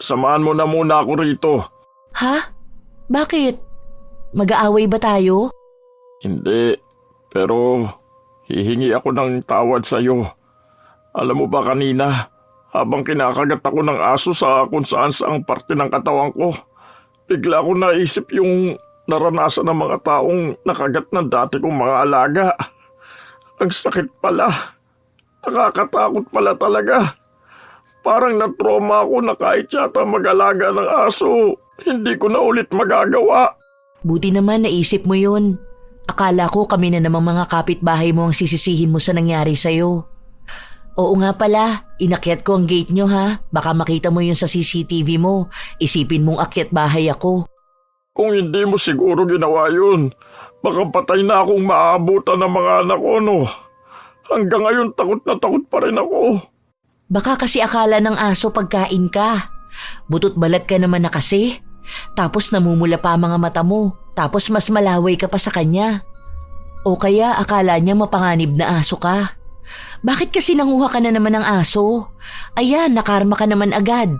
Samahan mo na muna ako rito. Ha? Bakit? Mag-aaway ba tayo? Hindi, pero hihingi ako ng tawad sa'yo. Alam mo ba kanina, habang kinakagat ako ng aso sa kung saan saang parte ng katawan ko, bigla ko naisip yung naranasan ng mga taong nakagat ng dati kong mga alaga. Ang sakit pala. Nakakatakot pala talaga. Parang na-trauma ako na kahit yata mag-alaga ng aso, hindi ko na ulit magagawa. Buti naman naisip mo yun. Akala ko kami na namang mga kapitbahay mo ang sisisihin mo sa nangyari sa'yo. Oo nga pala, inakyat ko ang gate nyo ha. Baka makita mo yun sa CCTV mo. Isipin mong akyat bahay ako. Kung hindi mo siguro ginawa yun, baka patay na akong maabutan ng mga anak ko, no? Hanggang ngayon takot na takot pa rin ako. Baka kasi akala ng aso pagkain ka. Butot balat ka naman na kasi. Tapos namumula pa ang mga mata mo. Tapos mas malaway ka pa sa kanya. O kaya akala niya mapanganib na aso ka. Bakit kasi nanguha ka na naman ng aso? Ayan, nakarma ka naman agad.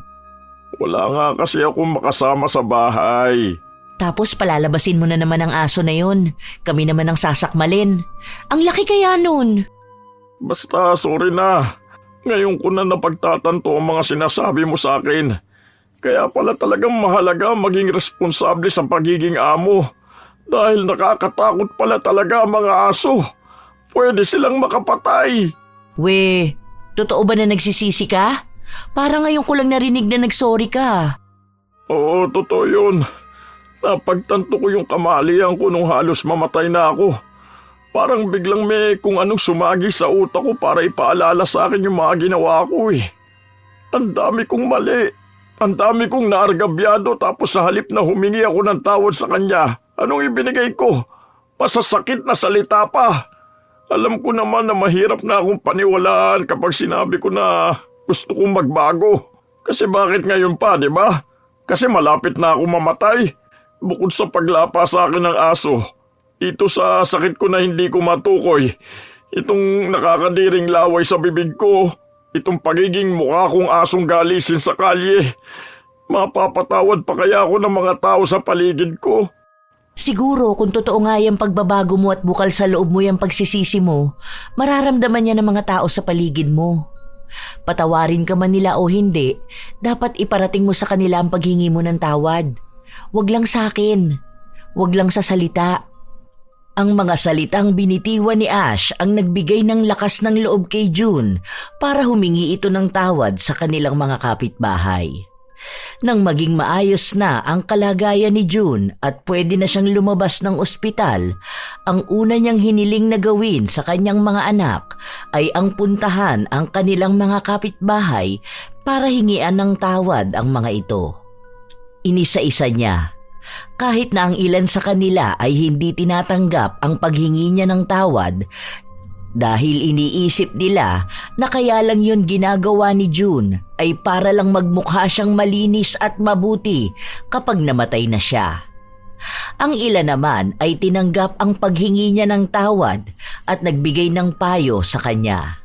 Wala nga kasi akong makasama sa bahay. Tapos palalabasin mo na naman ang aso na yun. Kami naman ang sasakmalin. Ang laki kaya nun. Basta, sorry na. Ngayon ko na napagtatanto ang mga sinasabi mo sa akin. Kaya pala talagang mahalaga maging responsable sa pagiging amo. Dahil nakakatakot pala talaga ang mga aso. Pwede silang makapatay. We, totoo ba na nagsisisi ka? Parang ngayon ko lang narinig na nagsorry ka. Oo, totoo yun. Napagtanto ko yung kamalian ko nung halos mamatay na ako. Parang biglang may kung anong sumagi sa utak ko para ipaalala sa akin yung mga ginawa ko eh. Ang dami kong mali. Ang dami kong naargabyado tapos sa halip na humingi ako ng tawad sa kanya, anong ibinigay ko? Masasakit na salita pa. Alam ko naman na mahirap na akong paniwalaan kapag sinabi ko na gusto kong magbago. Kasi bakit ngayon pa, di ba? Kasi malapit na ako mamatay. Bukod sa paglapa sa akin ng aso, Dito sa sakit ko na hindi ko matukoy, itong nakakadiring laway sa bibig ko, itong pagiging mukha kong asong galisin sa kalye, mapapatawad pa kaya ako ng mga tao sa paligid ko? Siguro kung totoo nga yung pagbabago mo at bukal sa loob mo yung pagsisisi mo, mararamdaman niya ng mga tao sa paligid mo. Patawarin ka man nila o hindi, dapat iparating mo sa kanila ang paghingi mo ng tawad. Wag lang sa akin. Wag lang sa salita. Ang mga salitang binitiwan ni Ash ang nagbigay ng lakas ng loob kay June para humingi ito ng tawad sa kanilang mga kapitbahay. Nang maging maayos na ang kalagayan ni June at pwede na siyang lumabas ng ospital, ang una niyang hiniling na gawin sa kanyang mga anak ay ang puntahan ang kanilang mga kapitbahay para hingian ng tawad ang mga ito. Inisa-isa niya. Kahit na ang ilan sa kanila ay hindi tinatanggap ang paghingi niya ng tawad dahil iniisip nila na kaya lang yun ginagawa ni June ay para lang magmukha siyang malinis at mabuti kapag namatay na siya. Ang ilan naman ay tinanggap ang paghingi niya ng tawad at nagbigay ng payo sa kanya.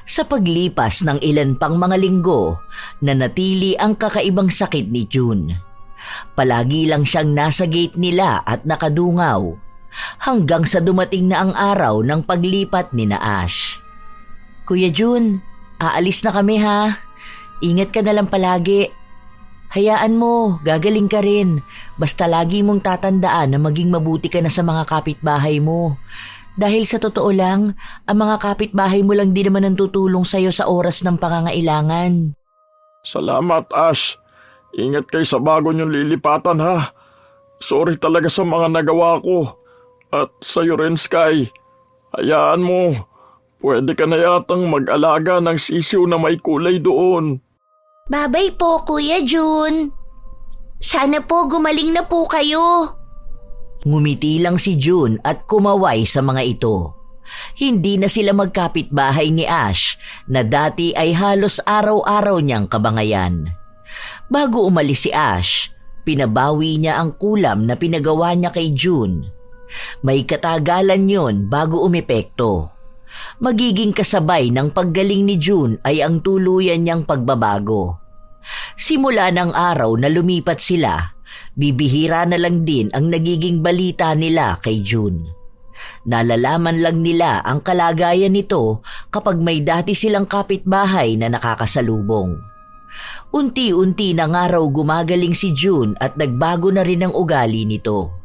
Sa paglipas ng ilan pang mga linggo, nanatili ang kakaibang sakit ni June. Palagi lang siyang nasa gate nila at nakadungaw hanggang sa dumating na ang araw ng paglipat ni na Ash. Kuya June, aalis na kami ha. Ingat ka na lang palagi. Hayaan mo, gagaling ka rin. Basta lagi mong tatandaan na maging mabuti ka na sa mga kapitbahay mo. Dahil sa totoo lang, ang mga kapitbahay mo lang din naman ang tutulong sa'yo sa oras ng pangangailangan. Salamat, Ash. Ingat kayo sa bago niyong lilipatan ha. Sorry talaga sa mga nagawa ko. At sa'yo rin, Sky. Hayaan mo, pwede ka na yatang mag-alaga ng sisiw na may kulay doon. Babay po, Kuya June. Sana po gumaling na po kayo. Ngumiti lang si June at kumaway sa mga ito. Hindi na sila magkapitbahay ni Ash na dati ay halos araw-araw niyang kabangayan. Bago umalis si Ash, pinabawi niya ang kulam na pinagawa niya kay June. May katagalan yon bago umepekto. Magiging kasabay ng paggaling ni June ay ang tuluyan niyang pagbabago. Simula ng araw na lumipat sila, bibihira na lang din ang nagiging balita nila kay June. Nalalaman lang nila ang kalagayan nito kapag may dati silang kapitbahay na nakakasalubong. Unti-unti na nga raw gumagaling si June at nagbago na rin ang ugali nito.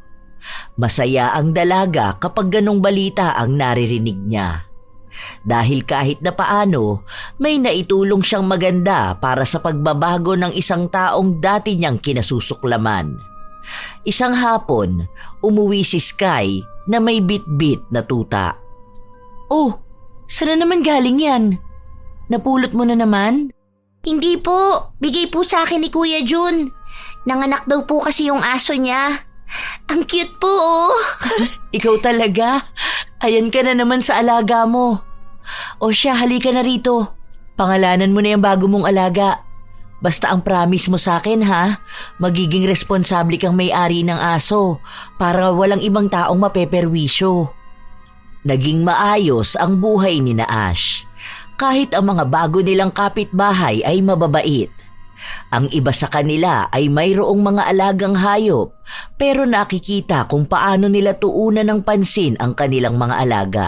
Masaya ang dalaga kapag ganong balita ang naririnig niya. Dahil kahit na paano, may naitulong siyang maganda para sa pagbabago ng isang taong dati niyang kinasusuklaman. Isang hapon, umuwi si Sky na may bit-bit na tuta. Oh, saan na naman galing yan? Napulot mo na naman? Hindi po, bigay po sa akin ni Kuya June. Nanganak daw po kasi yung aso niya. Ang cute po oh. Ikaw talaga? Ayan ka na naman sa alaga mo. O siya, halika na rito. Pangalanan mo na yung bago mong alaga. Basta ang promise mo sa akin ha, magiging responsable kang may-ari ng aso para walang ibang taong mapeperwisyo. Naging maayos ang buhay ni na Ash. Kahit ang mga bago nilang kapitbahay ay mababait. Ang iba sa kanila ay mayroong mga alagang hayop pero nakikita kung paano nila tuunan ng pansin ang kanilang mga alaga.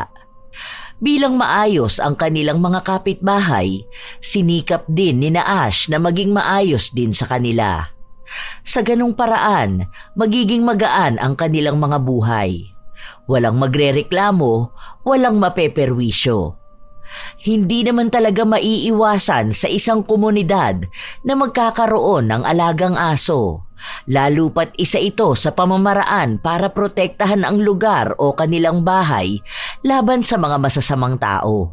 Bilang maayos ang kanilang mga kapitbahay, sinikap din ni na Ash na maging maayos din sa kanila. Sa ganong paraan, magiging magaan ang kanilang mga buhay. Walang magrereklamo, walang mapeperwisyo. Hindi naman talaga maiiwasan sa isang komunidad na magkakaroon ng alagang aso, lalo pat isa ito sa pamamaraan para protektahan ang lugar o kanilang bahay laban sa mga masasamang tao.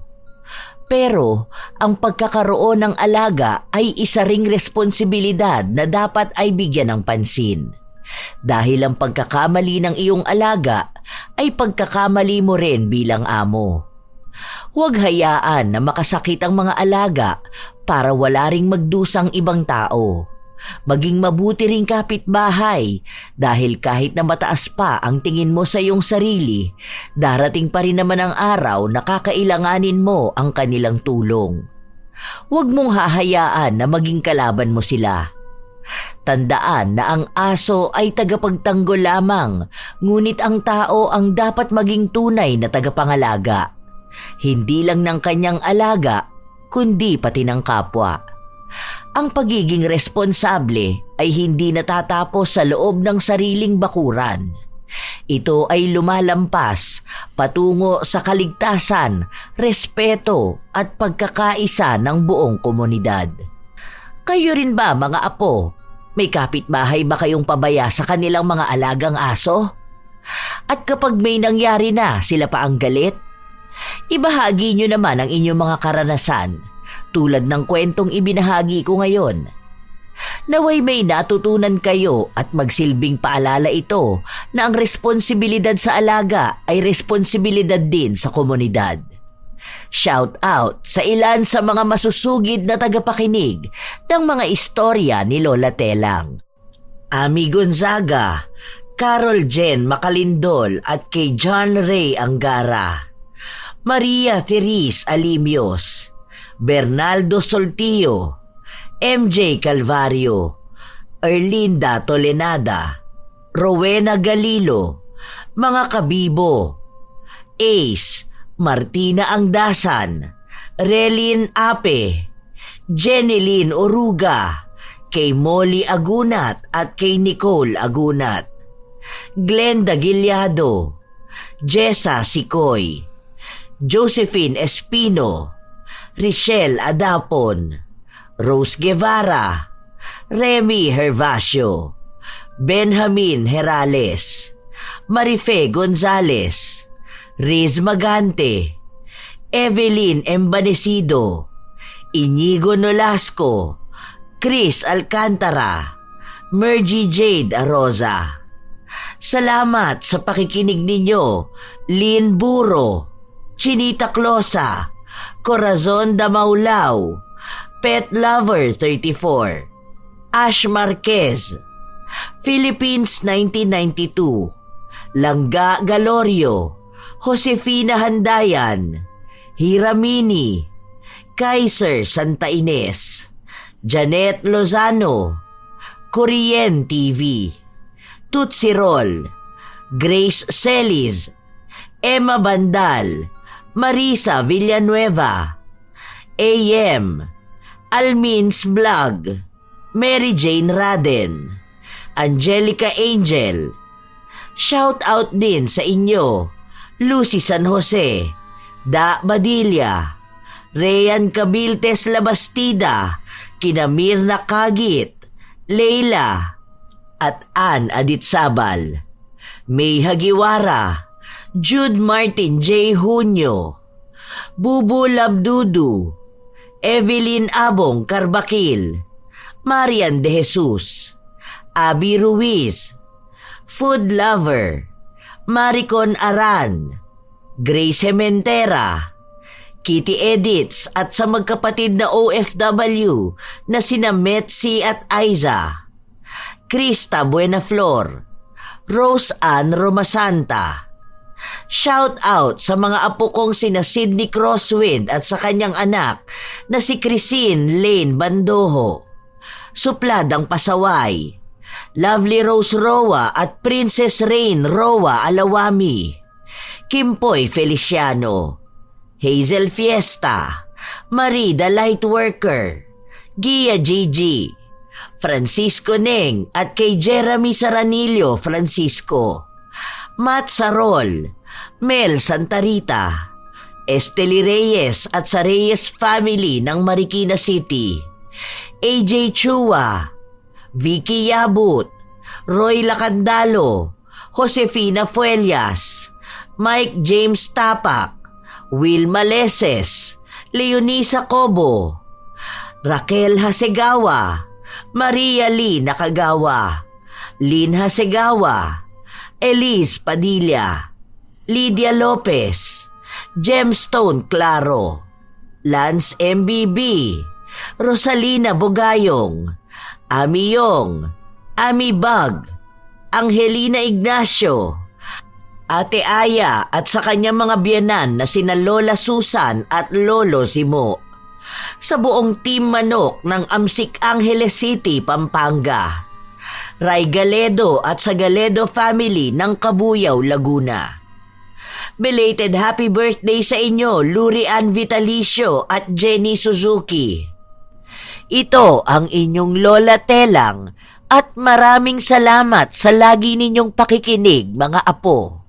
Pero ang pagkakaroon ng alaga ay isa ring responsibilidad na dapat ay bigyan ng pansin. Dahil ang pagkakamali ng iyong alaga ay pagkakamali mo rin bilang amo. Huwag hayaan na makasakit ang mga alaga para wala ring magdusang ibang tao. Maging mabuti ring kapitbahay dahil kahit na mataas pa ang tingin mo sa iyong sarili, darating pa rin naman ang araw na kakailanganin mo ang kanilang tulong. Huwag mong hahayaan na maging kalaban mo sila. Tandaan na ang aso ay tagapagtanggol lamang, ngunit ang tao ang dapat maging tunay na tagapangalaga. Hindi lang ng kanyang alaga, kundi pati ng kapwa. Ang pagiging responsable ay hindi natatapos sa loob ng sariling bakuran. Ito ay lumalampas patungo sa kaligtasan, respeto at pagkakaisa ng buong komunidad. Kayo rin ba mga apo? May kapitbahay ba kayong pabaya sa kanilang mga alagang aso? At kapag may nangyari na, sila pa ang galit? Ibahagi nyo naman ang inyong mga karanasan tulad ng kwentong ibinahagi ko ngayon. Naway may natutunan kayo at magsilbing paalala ito na ang responsibilidad sa alaga ay responsibilidad din sa komunidad. Shout out sa ilan sa mga masusugid na tagapakinig ng mga istorya ni Lola Telang. Ami Gonzaga, Carol Jen Macalindol at kay John Ray Angara. Maria Therese Alimios, Bernaldo Soltillo, MJ Calvario, Erlinda Tolenada, Rowena Galilo, mga kabibo, Ace, Martina Angdasan, Relin Ape, Jenilyn Oruga, kay Molly Agunat at kay Nicole Agunat, Glenda Gilyado, Jessa Sikoy, Josephine Espino, Richelle Adapon, Rose Guevara, Remy Hervasio, Benjamin Herales, Marife Gonzales, Riz Magante, Evelyn Embanesido, Inigo Nolasco, Chris Alcantara, Mergy Jade Aroza. Salamat sa pakikinig ninyo, Lynn Buro, Chinita Closa, Corazon Damaulao, Pet Lover 34, Ash Marquez, Philippines 1992, Langga Galorio, Josefina Handayan, Hiramini, Kaiser Santa Ines, Janet Lozano, Korean TV, Tutsi Roll, Grace Celis, Emma Bandal, Marisa Villanueva, AM, Almin's Vlog, Mary Jane Raden, Angelica Angel. Shout out din sa inyo, Lucy San Jose, Da Badilla, Rayan Cabiltes Labastida, kina Mirna Kagit, Leila, at Ann Aditsabal, May Hagiwara, Jude Martin J. Junio, Bubu Labdudu, Evelyn Abong Carbakil, Marian De Jesus, Abby Ruiz, Food Lover, Maricon Aran, Grace Hementera, Kitty Edits at sa magkapatid na OFW na sina Metsi at Aiza, Krista Buenaflor, Rose Ann Romasanta. Shout out sa mga apo kong sina Sydney Crosswind at sa kanyang anak na si Chrisine Lane Bandoho, Supladang Pasaway, Lovely Rose Roa at Princess Rain Roa Alawami, Kimpoy Feliciano, Hazel Fiesta, Marie the Lightworker, Gia Gigi, Francisco Neng at kay Jeremy Saranillo Francisco, Matt Sarol, Mel Santarita, Esteli Reyes at sa Reyes family ng Marikina City, AJ Chua, Vicky Yabut, Roy Lacandalo, Josefina Fuelias, Mike James Tapak, Will Maleses, Leonisa Cobo, Raquel Hasegawa, Maria Lee Nakagawa, Lynn Hasegawa, Elise Padilla, Lydia Lopez, Gemstone Claro, Lance MBB, Rosalina Bogayong, Ami Yong, Ami Bag, Angelina Ignacio, Ate Aya at sa kanyang mga biyenan na sina Lola Susan at Lolo Simo. Sa buong Team Manok ng Amsik Angeles City, Pampanga. Ray Galedo at sa Galedo family ng Kabuyaw, Laguna. Belated happy birthday sa inyo, Luri Ann Vitalicio at Jenny Suzuki. Ito ang inyong Lola Telang at maraming salamat sa lagi ninyong pakikinig, mga apo.